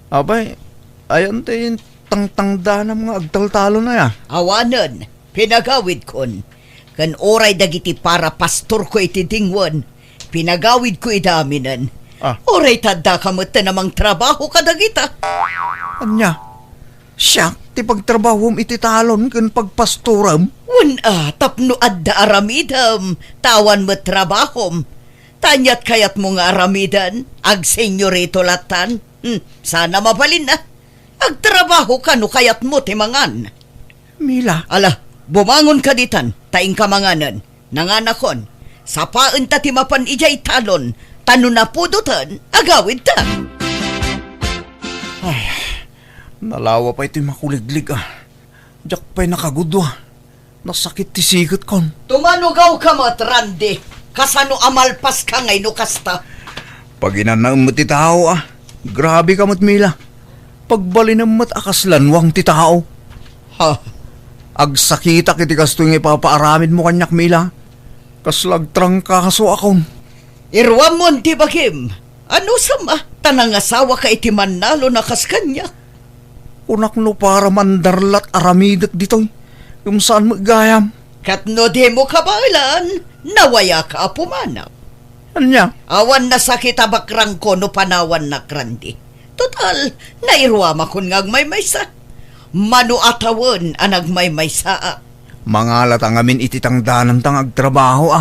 Abay, ayan tayo tangtangda ng mga agtaltalo na ya. Awanan, pinagawid kon. Kan oray dagiti para pastor ko ititingwan, pinagawid ko idaminan. Oray tadda kamuta namang trabaho ka dagita. Anya, siya, ti pagtrabahom iti talon kan pagpastoram. Tapno adda aramidam, tawan mo trabahom. Tanyat kayat mo nga aramidan, ag senyorito latan. Sana mabalin na. Agtrabaho ka no kayat mo timangan. Mila. Ala, bumangon ka ditan, taing kamanganan. Nanganakon, sa paan ta timapan ijay talon, tano na pudutan, agawid ta. Nalawa pa ito'y makuliglig Diyak pa'y nakagudwa. Nasakit ti sigat kon. Tumanugaw ka mat, Randy. Kasano amalpas ka ngay no kasta. Pag inanam mo ti tao grabe ka mat Mila. Pagbalin mat akaslanwang ti tao. Ha? Agsakita kiti kasto yung ipapaaramid mo kanyak Mila. Kaslagtrang kaso akon. Irwam mo ti bagim. Ano sama? Tanang asawa ka iti manalo na kaskanya. Unak no para mandarlat aramidat ditoy. Kung saan magayam. Katno di mo kabailan, nawaya ka pumanap. Anya? Awan na sakit abakrang ko no panawan na Randy. Total, nairwama kun ngag may maysa. Manu atawan anag may maysa. Mangalat ang amin ititangdanan tang agtrabaho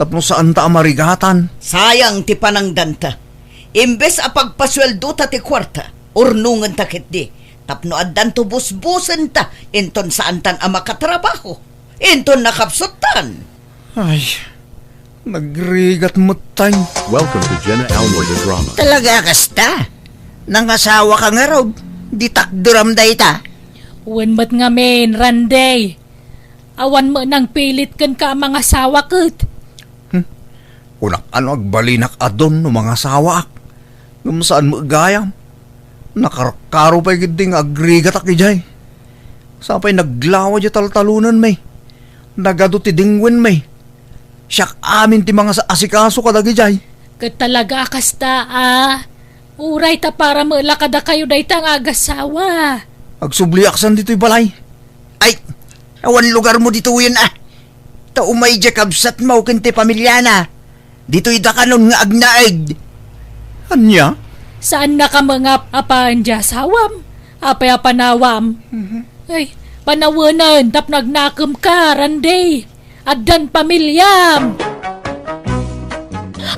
Tapno saan ta amarigatan. Sayang ti panangdanta. Imbes a pagpasweldo ta ti kwarta, urnungan ta kitdi. Tapno addan to busbusan ta, inton saan tan ang makatrabaho. Inton nakapsutan. Ay, nagrigat mo tay. Welcome to Jenna Almoy the Drama. Talaga kasta. Nangasawa ka nga raw. Di takduram day ta. Wan mat nga men, Randay. Awan mo nang pilit kan ka mga sawa kat. Unak ano agbalinak adon no mga sawak. Kung saan mo gayam. Nakarkaro pa'y giding agrigat akijay. Sapay naglawa di taltalunan may. Nagado ti dingwen may. Siyak amin ti mga asikaso kadagijay. Kat talaga kasta Uray ta para malakada kayo day tang agasawa. Agsubliaksan dito'y balay. Ay, awan lugar mo dito yun Taumay dya kabsat mo kinti pamilyana. Dito'y dakanon nga agnaig. Anya? Saan na ka mga apaan dya sawam? Apay panawam. Ay, panawanan tap nagnakam ka, Randay. Addan pamilyam.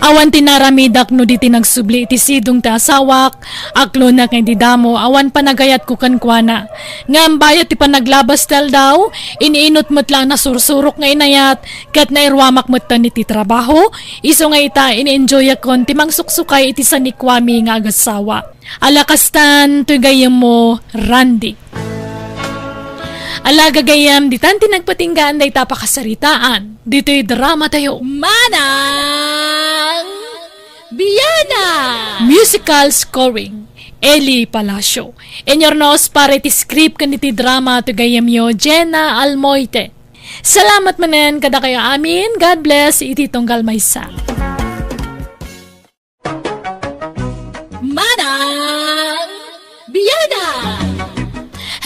Awan tinaramidak no di tinagsubli iti sidong ti asawak. Aklo na kay di damo, awan panagayat ko kankwana. Ngam bayat ti panaglabas tel daw, iniinot mo't lang na sursurok nga inayat, kat nairwamak mo't tan iti trabaho, iso nga ita ini-enjoy akon ti mangsuksukay iti sanikwami nga agasawa. Alakastan, tuy gayam mo, Randy. Alaga gayam, di tanti nagpatinggaan day tapakasaritaan. Dito'y drama tayo. Manang Biyana. Musical scoring. Eli Palacio. Enyornos para iti script kaniti drama to gayam yo Jenna Almoite. Salamat manen kada kayo amin. God bless iti tunggal maysa. Manang Biyana.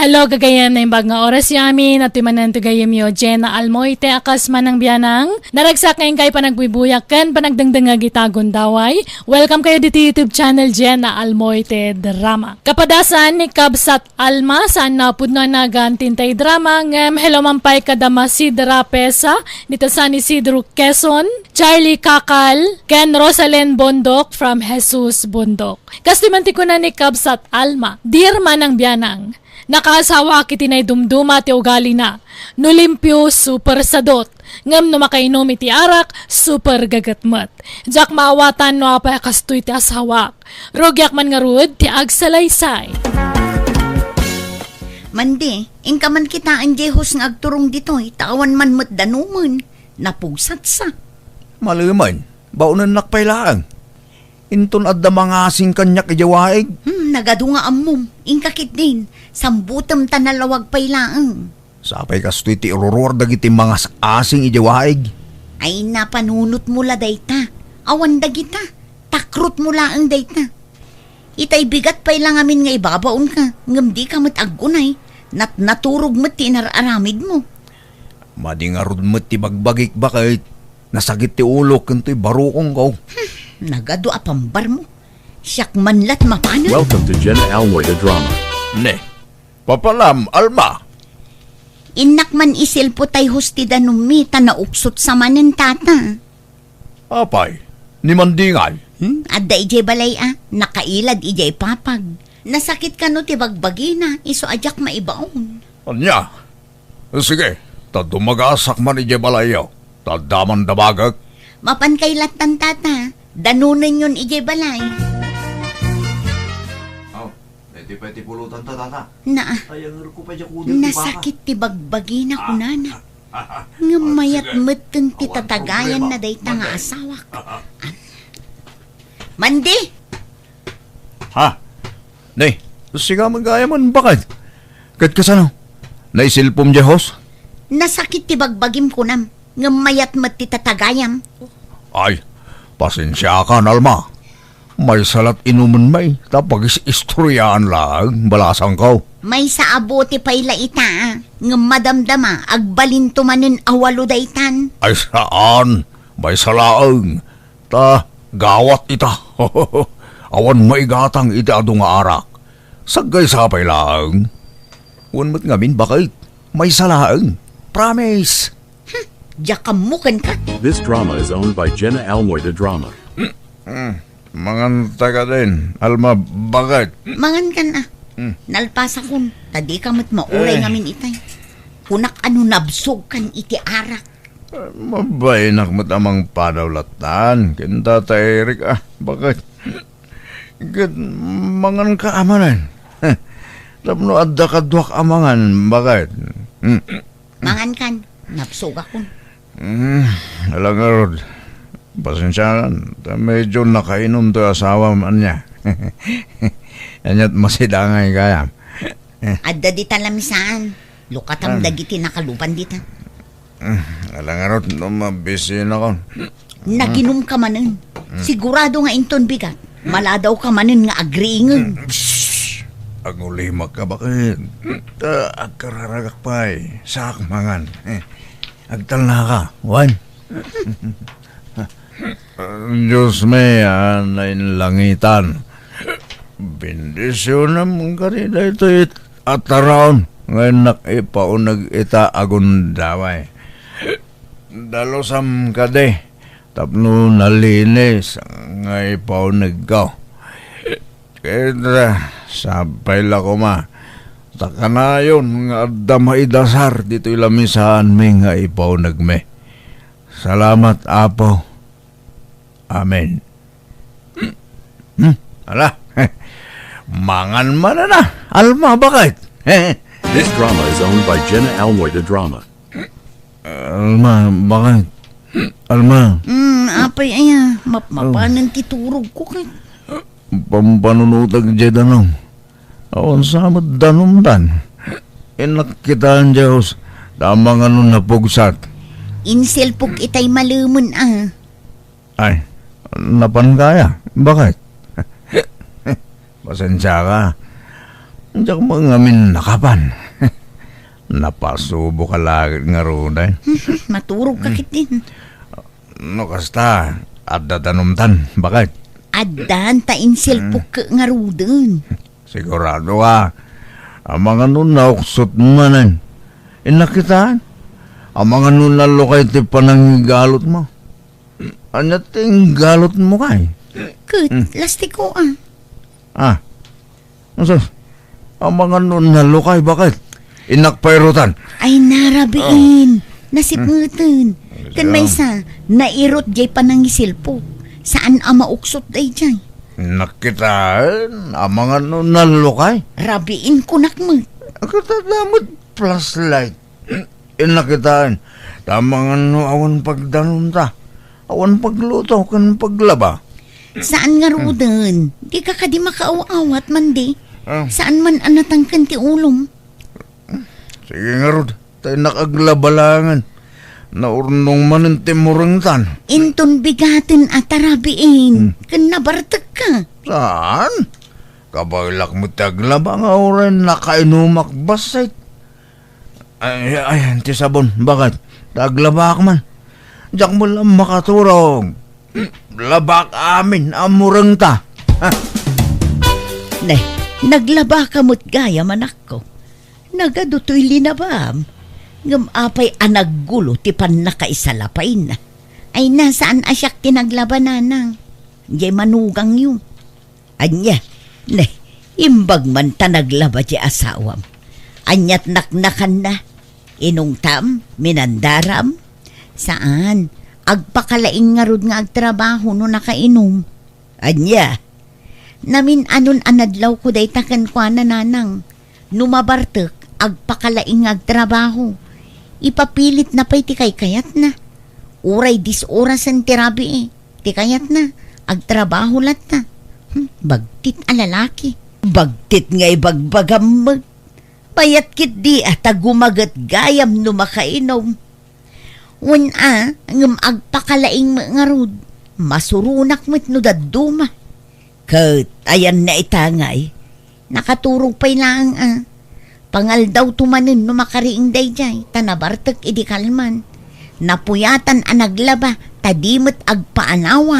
Hello, gagayam na imbag nga oras yamin at timanan to gayam yo Jenna Almoite akas manang biyanang. Naragsak ngayon kay panagbubuyak kan panagdangdang nga gitagon daway. Welcome kayo dito YouTube channel Jenna Almoite Drama. Kapadasan ni Kabsat Alma saan na pudno nagantintay drama ngem hello mampay kadama Sidra Pesa dito sa ni Isidro Quezon, Charlie Kakal, Ken Rosalind Bondok from Jesus Bondok. Kastimanti ko na ni Kabsat Alma, dear manang biyanang. Nakaasawa kitinay dumduma ti ugali na. Nulimpyo super sadot. Ngam no makainom iti arak, super gagatmat. Jak maawatan no apay kastoy ti asawak. Rogyak man nga rud ti agsalaysay. Mandi, ingka man kita ang Diyos nga agturong dito, tawan man mo't danuman. Napugsat sa. Maluman, baunan nakpailaan. Inton adda mga asing kanyak ijawaig. Nagado nga amom, ingka kit din. Sambutam tanalawag pailaang. Sapay kastoy ti ururor dagiti mga asing ijawaig. Ay napanunot mula dayta. Awan dagita. Takrut mula ang dayta. Itay bigat pailang amin nga ibabaon ka. Ngam di ka matagunay. Naturog mo tinararamid mo. Madingarod mo ti bagbagik bakit. Nasagit ti ulo kanto'y barukong ko. Nagado apambar mo. Siyak manlat mapana. Welcome to Jenna Almoy the Drama. Ne, papalam, Alma. Inak man isil po tay hustida numita na uksot sa manen tata. Apay, ni Mandingay. Adda ijay balay nakailad ijay papag. Nasakit ka no ti bagbagi na, iso ajak maibaon. Anya? Sige, tadumagasak man ije balayaw. Tadaman dabagak. Mapan kay latan tata, danunan yun ijay balay. Oh, pwede pulutan tata. Na, Ayang ko pa dyan nasakit ti bagbagi na kunana. Ngamayat meteng ti tatagayan na dayta nga asawak. Mandi! Ha? Ne, siga magaya man bakit? Kat kasano? Naisilpom jehos? Nasakit ti bagbagim kunam. Ngamayat met ti tatagayam. Ay, pasensya ka, Alma. May salat inuman may, tapag istoryaan lang, balasang ko. May sa abote pay laita, nga madamdama, agbalinto manen awalo daytan. Ay saan? May salaang. Ta, gawat ita. Awan maigatang ita ado nga arak. Sagay sapay lang. Unmat ngamin bakit? May salaang. Promise. Jakamukan ka. This drama is owned by Jenna Almoy the Drama. Mangan taga din. Alma, bakit? Mangan ka na. Nalpasa kun, tadi ka mat mauray ngamin itay. Kunak ano nabsog kan iti arak. Mabay nakmat amang padawlatan. Kinta ta Eric, bakit? Gad, mangan ka amanan. Tapno adda kadwak amangan, bakit? Mangan kan, nabsog akon. Alang arod. Pasensya kan. Medyo nakainom to asawa man niya. Anyat masidangay kaya. Adda di talamisaan. Lukatam dagiti nakalupan dita. Alang arod, no mabisi na kon. Naginom ka manen. Sigurado nga inton bigat. Maladaw ka manen nga agriingan. Ang ulimak ka bakit? Agkararagak pa'y. Sak mangan. Agtal na ka. Wan. Diyos may anayin langitan. Bendisyon naman ka rin ito at around. Ngayon nakipaunag ita agundaway. Dalosam ka de. Tapno nalinis. Ngay paunag ka. Kaya sabay la ko ma. Taka na yun nga adda maidasar dito ilamisahan may nga ipaunag me. Salamat apo. Amen. Ala, mangan man na. Alma, bakit? This drama is owned by Jenna Almoy the Drama. Alma, bakit? Alma, Apay aya, mapanan titurog ko kay. pampanunutag dyan danong. Awan samad danom dan. Inakitaan Diyos. Tamang ano napugsat. Inselpog itay malumun Ay, napan kaya? Bakit? Pasensya ka. Diyak mga min nakapan. Napasubo ka lagi nga ruday. Maturog ka kitin. No kasta, adda tanumtan, bakit? Adan ta insilpok ka nga ruden. Sigurado ka, ang mga nun nauksot manan. Inakitaan, ang mga nun nalukay ti pananggalot mo. Anya ting galot mo kay? Kat, lastiko ah. Ah, ano ang mga nun nalukay, bakit? Inakpairutan. Ay narabiin. Nasiputan. Kan may sa, nairot jay panangisilpok. Saan ang mauksot day jay? Nakitaan, ang mga nun nalukay. Rabiin kunak mo. Katadamot flashlight. Inakitaan, tamang ano awan pagdanon ta. Awan pagluto kan paglaba. Saan nga ruden? Di ka kadi makaaw-awat man di. Ah. Saan man anatangkan ti ulong? Sige nga rod, tayo nakaglabalangan. Naurnong man ang timurangtan. Inton bigatin at tarabiin. Kan nabartag ka. Saan? Kabailak mo taglaba nga oran nakainumak basay. Ay, ti sabon, bakit? Taglaba ka man. Diyak mo lang makaturog. Labak amin, amurang ta. Ha? Ne, naglaba ka mo't gaya manak ko. Nagadutoy linabam. Ngam-apay anaggulo ti pan nakaisalapay na. Ay nasaan asyak tinaglabananang. Di manugang yung. Anya, ne, imbag man ta naglaba di asawam. Anyat naknakan na. Inungtam, minandaram. Saan? Agpakalaing nga rod nga agtrabaho no nakainom. Anya, namin anon anadlaw ko day takan kwa na nanang. Numabartek, agpakalaing nga agtrabaho. Ipapilit na pa'y tikay kayat na. Uray 10 oras ang tirabi eh. Tikayat na, agtrabaho lat na. Bagtit alalaki. Bagtit nga ibagbagam mag. Payat kit di at agumagat gayam no makainom. Wala, ngam agpakalaing mga rod. Masurunak mo't no daduma. Kat, ayan na itangay. Nakaturog pa'y lang Pangal daw tumanin no makariing dayjay. Tanabartek idi kalman. Napuyatan anaglaba. Tadimot agpaanawa.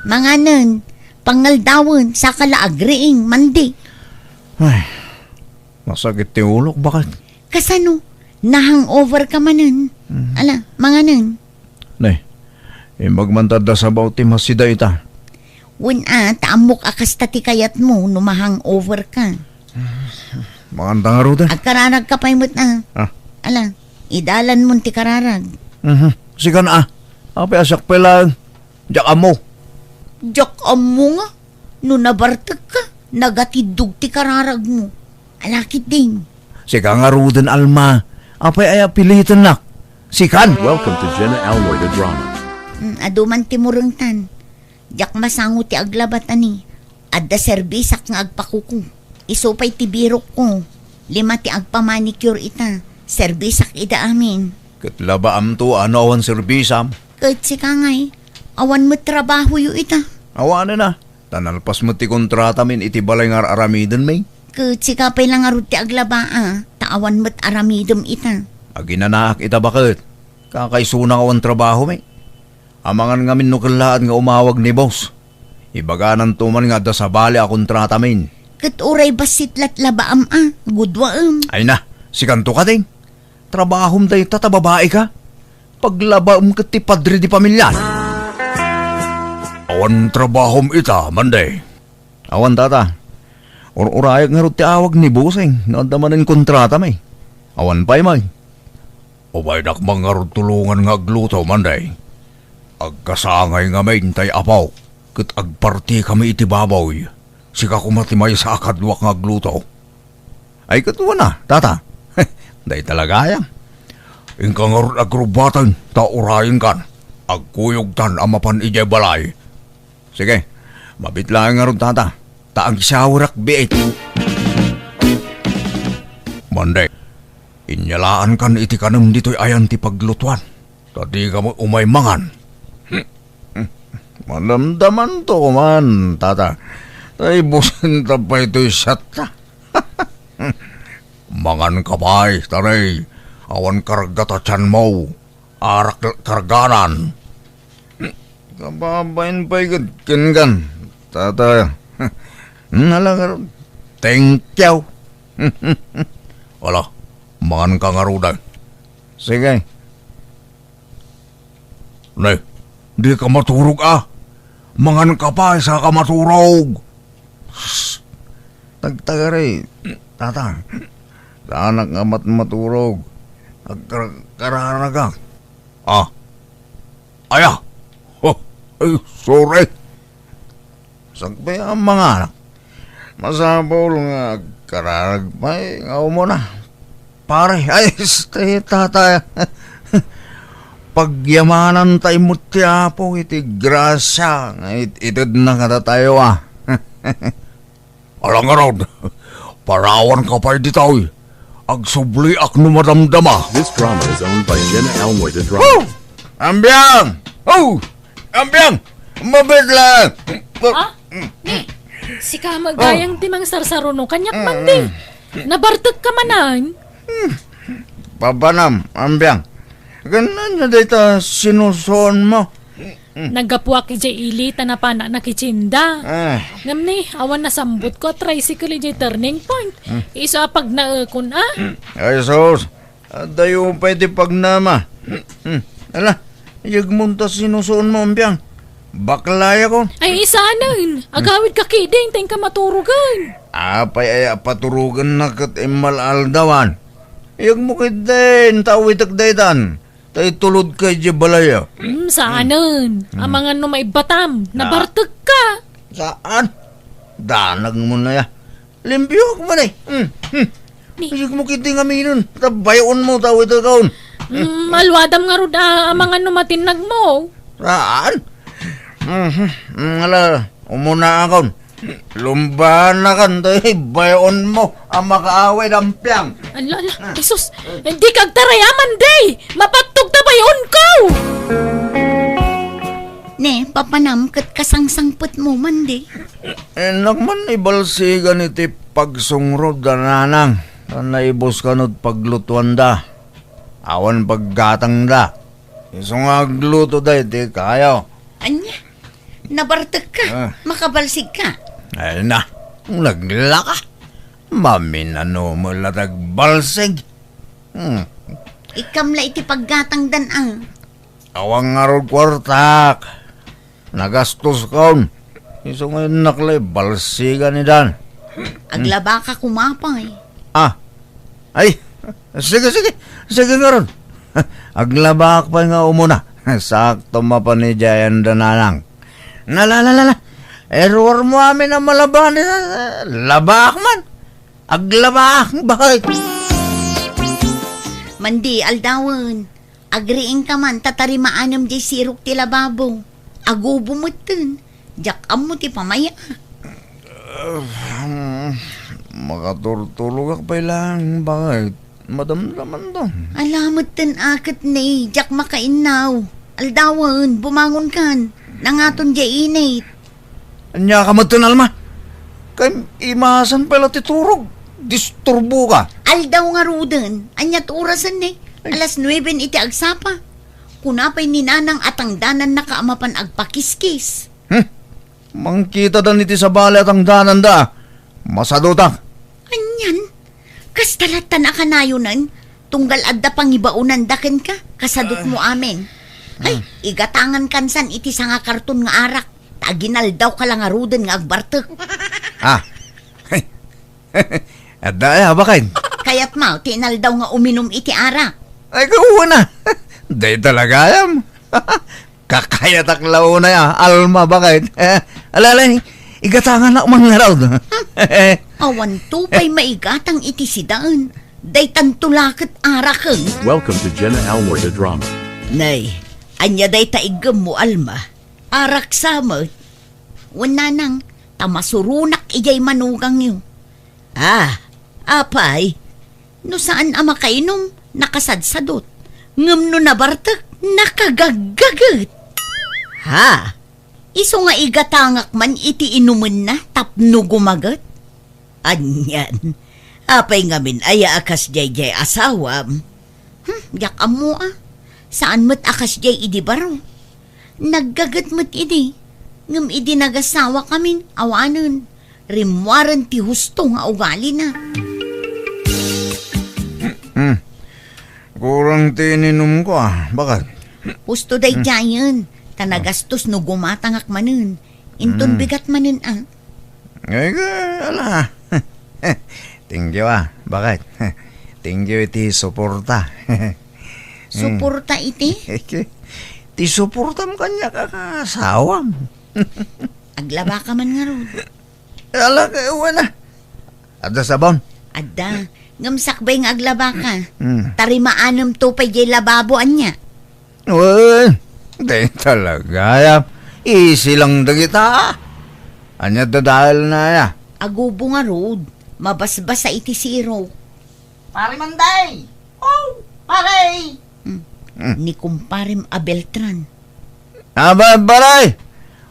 Mga nun, pangal dawon sa kalaagriing mandi. Ay, masakit ti ulok, bakit? Kasano? Na-hangover ka manan. Ala, mga nun. Nay, magmantad da sa bauti masida ita. Wala, taamok akas tati kayat mo no ma-hangover ka. Maganda nga rudan. Agkararag ka pa'y mo't na. Ah. Ala, idalan mo ti kararag. Sige na Ape asak pelang. Diyak amo. Diyak amo nga. No nabartag ka, nagatidug ti kararag mo. Alakit din. Sige nga rudan alma. Ape ay pilitan nak. Sikan. Welcome to Jenna Almoy the Drama. Aduman ti murungtan. Diyak masango ti aglabat ani. Adda serbisak nga agpakuko. Isupay ti birok ko. 5 ti agpamanicure ita. Serbisak ida amin. Katlaba am to ano awan serbisam. Kahit si kangay, awan mo trabaho yu ita. Awan na. Tanalpas mo ti kontrata min iti balay nga aramiden may. Kahit si kapay lang arut ti aglaba taawan mo't aramidom ita. Aginanaak ita bakit? Kakaisunang awan trabaho may. Amangan nga min nukalaan nga umawag ni boss. Ibaganan tuman nga da sa bali a kontrata min. Kat uray basit lat labaam gudwaam. Ay na, sikanto ka ting. Trabahom day tatababae ka. Paglabaam ka ti padre di pamilyan. Awan trabahom ita, manday. Awan tata. Urayag nga ro ti awag ni Buseng. Nadamanin kontrata may. Awan pa'y may. Ubay nakmang nga ro tulungan nga agluto, manday. Agkasangay nga may tay apaw. Kat agparti kami iti babaw. Sika kumatimay sa akadwak nga agluto. Ay katuwa na, tata. Day talaga yan. Ingkang nga ron agrubatan, taurayin kan. Agkuyog tan amapan ijay balay. Sige, mabitlaan nga ron tata. Taang siyawrak biit. Manday, inyalaan kan iti kanam dito'y ayan ti paglutuan. Tadi ka mo umaymangan. Manamdaman to man, tata. Tay busin ta pa ito'y sat ta. Mangan ka pa'y, taray. Awan kargata tiyan mo. Arak karganan. Kababain pa'y kingan. Tatay. Nalang thank you. Wala, mangan ka nga ruday. Sige. Nay, di ka maturog Mangan ka pa, isa ka maturog. Tagtagari, tatang. Anak nga maturog. Karana ka. Aya. Ay, sorry. Sagbay ang mga anak. Masabol nga kararag pa nga mo na. Pare, ay, stay tatay. Pagyamanan tayo mo tiyapo, iti grasya. Itid na kata tayo Alang nga raw, parawan ka pa di tayo. Agsubli ak numadamdama. This drama is owned by Jenna Almoy the Drama. Woo! Ambyang! Oh! Ambyang! Mabit lang! Si ka magayang timang sarsaruno kanyak man di. Nabartag ka manan. Pabanam, ambyang. Ganan na dito sinusuon mo. Nagapuak ijay ilita na pa na nakichinda. Ngam ni, awan na sambut ko tricycle ijay turning point. Isa pag naakon Ay sos, dayo pwede pagnama. Ala, yagmunta sinusuon mo ambyang. Baklaya ko. Ay isa nun. Agawid ka kiding, tayong ka maturugan. Apay ay paturugan na kat imal aldawan. Yag mo din, tawitak daytan. Tay tulod kay balaya. Saanan? Ang mga may batam, nabartag ka. Saan? Danag mo na ya. Limpiyok mo na Yag mo kiti nga minun. Tabayon mo, tawitak kaon. Malwadam nga rin ang mga numatinag mo. Saan? Ala, umuna akon. Lumbahan na kan, tayo bayon mo ang makaaway ng piyang. Ala, Jesus, hindi kag tarayaman, day! Mapatog ta bayon ko! Ne, papanam kat kasangsangput mo man di. Enak man ibalsigan iti pagsungrod da nanang. Naibos ka nod paglutuan da. Awan paggatang da. Isong agluto da iti kayo. Anya, nabartag ka, makabalsig ka. Ay na, naglaka. Maminano mo latag balsig. Ikamla iti paggatang dan Awang arod kwartak. Nagastos kaon. Iso ngayon naklay, balsigan ni Dan. Aglaba ka kumapay. Ay, sige nga ron. Aglabak pa nga umuna. Sakto mapa ni Jayan Dananang. Nalalala. Error mo amin ang malaban. Labak man. Aglabak. Bakit? Mandi, aldawan. Agriing ka man, tatarimaanam di sirok ti lababo. Agubo mo tin. Jakam mo ti pamaya. Makaturtulog pa lang. Bakit? Madamdaman to. Alamot tin akit ni, jak makainaw. Aldawan, bumangon kan. Nangaton di init. Anya ka matunal ma. Kay imasan pala titurog. Disturbo ka. Aldaw nga ruden. Anyat orasan ni. Alas 9 iti agsapa. Kunapay ni nanang atangdanan na kaamapan agpakiskis. Mangkita dan iti sa bali at ang danan da. Masadutang. Anyan? Kastalatan akanayunan. Tunggal adda pangibaunan daken ka. Kasadot mo amin. Ay, igatangan kansan iti sa nga karton nga arak. Taginal daw ka lang aruden nga agbartek. At daya, bakit? Kaya't mau, tinal daw nga uminom iti arak. Ay, kauwa na. Day talaga yam. Kakayatak lao na ya. Alma, bakit? Alalay, igatangan na mga raw. Awan tupay maigatang iti sidaan. Day tantulakit arakeng. Welcome to Jenna Almoy the Drama. Nay, anya day taigam mo, Alma. Arak samot. Wala nang tamasurunak ijay manugang yun. Apay. No saan ama kainom, nakasadsadot. Ngam no nabartak, nakagagagat. Iso nga igatangak man iti inuman na tapno gumagat. Anyan. Apay ngamin aya akas jay asawam. Yak amo Saan mo't akas jay idi baro? Naggagat mo't idi. Ngam idi nagasawa kamin, awanan. Rimwaran ti husto nga ugali na. Kurang tininom ko Bakit? Husto day jayan. Tanagastos no gumatangak manun. Inton bigat manun Ay, ala. Thank you Bakit? Thank you iti suporta. Suporta iti. Ti suportam kanya kakasawam. Aglaba ka man nga ron. Ala kayo na. Ada sabon? Adda, ngamsakbay nga aglaba ka. Tarimaanam to pa jay lababo anya. Uy, di talaga. Easy lang da kita. Anya dadahal na ya. Agubo nga rod. Mabasbas sa iti zero. Pare Manday! Oh, pare! Ni kumparim Abeltran. Aba, baray!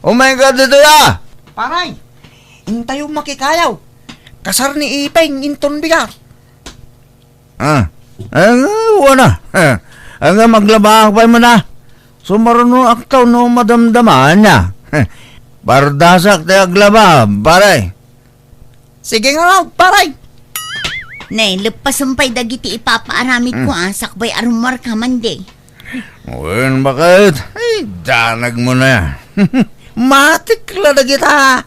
Oh my God, dito ya! Paray! Intayo makikayaw. Kasar ni Ipeng inton bigat. Wala. Ang maglaba pa mo na. Sumaruno aktaw no madamdaman niya. Bardasak tayo aglaba, baray. Sige nga raw, paray! Nay, lepasampay dagiti ipapaaramid ko sakbay arumar ka man de. Uy, bakit? Ay, danag mo na yan. Matikla na kita.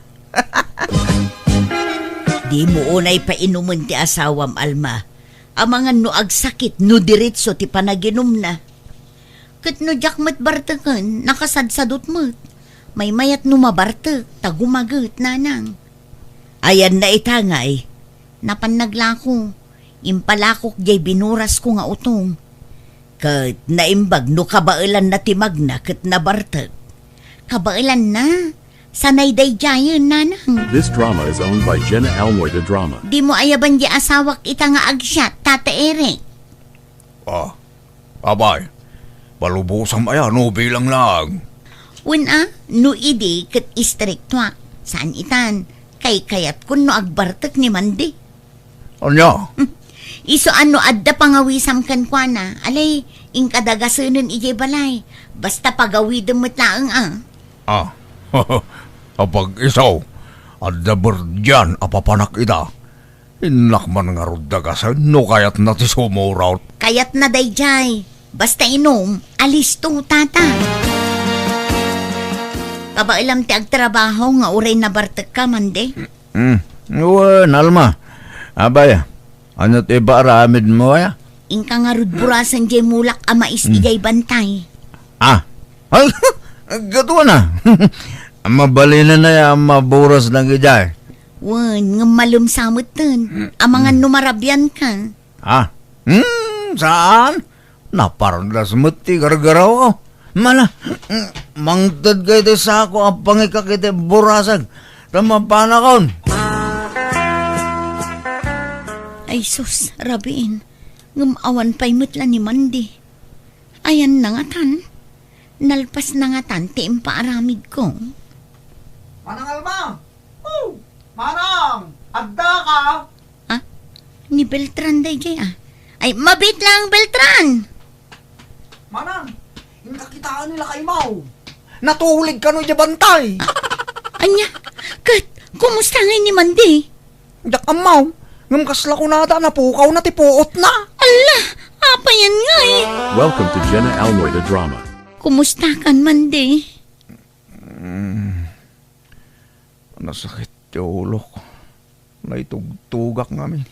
Di mo unay painuman ti asawam, Alma. Ang mga noag sakit, no diretso ti panaginom na. Kat no jakmat bartakan, nakasadsadot mo't. May mayat no mabartak, tagumagat nanang. Ayan na itangay. Napannaglako, impalakok jay binuras ko nga utong. Kat naimbag no kabailan na timag na kat nabartag. Kabailan na, sanay day jayan nanang. This drama is owned by Jenna Almoida Drama. Di mo ayaban di asawak ita nga agsyat, Tata Eric. Abay, palubusang aya, no bilang lang. No idi kat istriktwa. Saan itan? Kay kayat kun no agbartak ni Mandi. Ano? Iso ano adda pangawisam kan kwa na. Alay, inkadagasunan ije balay. Basta pagawidem mo't laang Kapag isaw, adda berdyan apapanak ita. Inlakman nga rudagasan, no kayat na ti sumuraw. Kayat na dayjay. Basta inom, alis to, tata. Kabailam ti agtrabaho nga uray na bartek ka, Mande. Alma. Abay, ano ti baramid mo ya? Ingka nga rudburasan jay mulak amais ijay bantay. Ay, gato na. Mabalina na yan, maburas ng ijay. Nga malumsamot dun. Amangan numarabyan ka. Saan? Napardas mo ti gargaraw ko. Mala, mangtad kayo ti sako ang pangikakiti burasag. Tamapanakon. Ay sus, rabiin. Ngumawan pa'y mutla ni Mandi. Ayan na nga tan. Nalpas na nga tan, tiim paaramid ko. Manang Alma! Oh, Manang! Agda ka! Ni Beltran day jay Ay, mabit lang, Beltran! Manang! Yung kakitaan nila kay Mau. Natulig ka no bantay. Anya, kat, kumusta ngayon ni Mandi? Dak ang Mau. Ngam kasla ko nata na pukaw na tipuot na. Ala, apa yan nga Welcome to Jenna Almoida Drama. Kumusta kan, Mandi? Nasakit yung ulo ko. Naitugtugak ngamin.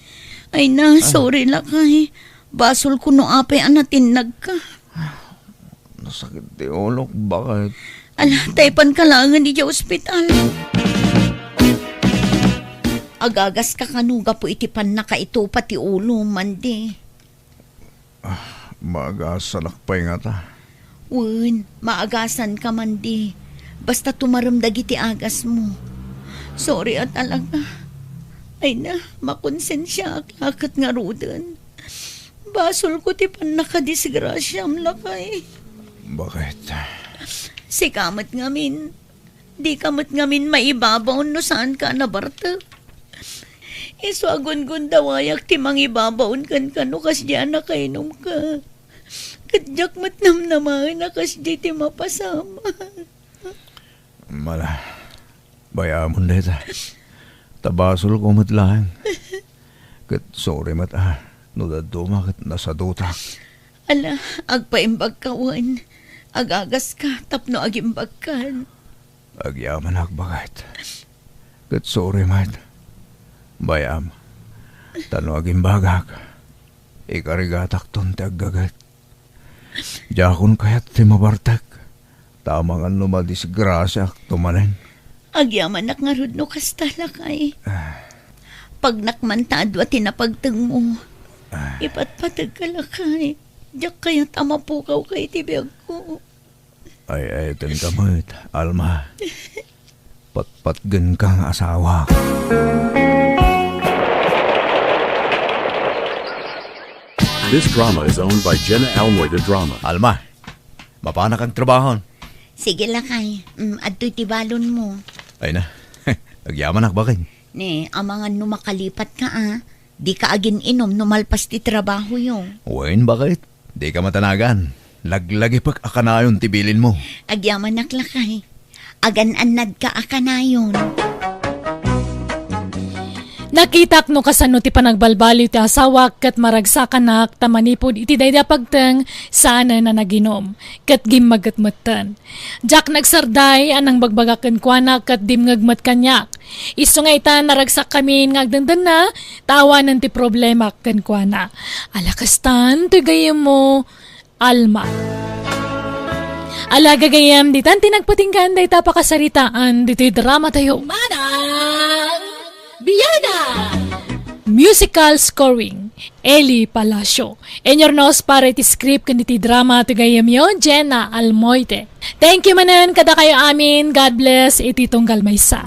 Ay na, sorry lang kay. Basol ko no apay anatinag ka. Nasakit yung ulo ko. Bakit? Ala, taypan ka lang di sa ospital. Agagas ka kanuga po itipan na ka ito pati ulo, Mandi. Magasalakpay nga ta. Maagasan ka, Mandi. Basta tumaramdag iti agas mo. Sorry at talaga. Ay na, makonsensya aklat nga rudan. Basol ko tipan nakadisgrasyam lakay. Bakit? Sikamat ngamin. Di kamot ngamin maibabaw no saan ka na Bartek. Iso agon-gon dawayak ti mangibabaon kan kano kas di anak kainom ka. Kadyak mat namnamahin na kas di ti mapasama. Mala, bayamon deta. Tabasol ko matlahan. Kat sorry mat nudaduma kat nasaduta. Ala, agpaimbag kawan. Agagas ka, tapno agimbag kan. Agyaman bakit. Kat sorry mat. Bayam, tano aging bagak. Ikarigatak ton ti aggagat. Jakon kayat ti mabartak. Tamang ano madisgrasya tumanen. Agyaman nak nga rudno kas talakay. Pag nakmantado at tinapagtang mo, ipatpatag ka lakay. Diyak kaya't amapukaw kay tibiyag ko. Ay, ten kamit, Alma. Patpatgan kang asawa. This drama is owned by Jenna Almoida Drama. Alma, mapana kang trabahon. Sige lakay, adto'y tibalon mo. Ay na, agyaman bakit. Ne, amangan no makalipat ka Di ka agin inom numalpas ti trabaho yung. Wain bakit? Di ka matanagan. Laglagi pag akanayon tibilin mo. Agyaman naklakay. Agan-anad ka akanayon. Nakitak no kasano ti panagbalbaliw ti asawa kat maragsakanak tamanipod iti dayda pagteng sana na naginom kat gimmagatmatan. Jak nagsarday anang bagbagaken kuana kat dimngagmat kanyak. Isu nga ita naragsak kami ngagdandan na tawanan ti problema ken kuana. Alakastan ti gayem mo Alma. Alaga gayam ditan tinagpatinggan dayta pakasaritaan dito'y drama tayo. Manang Biyana! Musical scoring, Eli Palacio. Enyornos para iti script kaniti drama to gayam yo, Jenna Almoite. Thank you manan kada kayo amin. God bless iti tunggal maysa.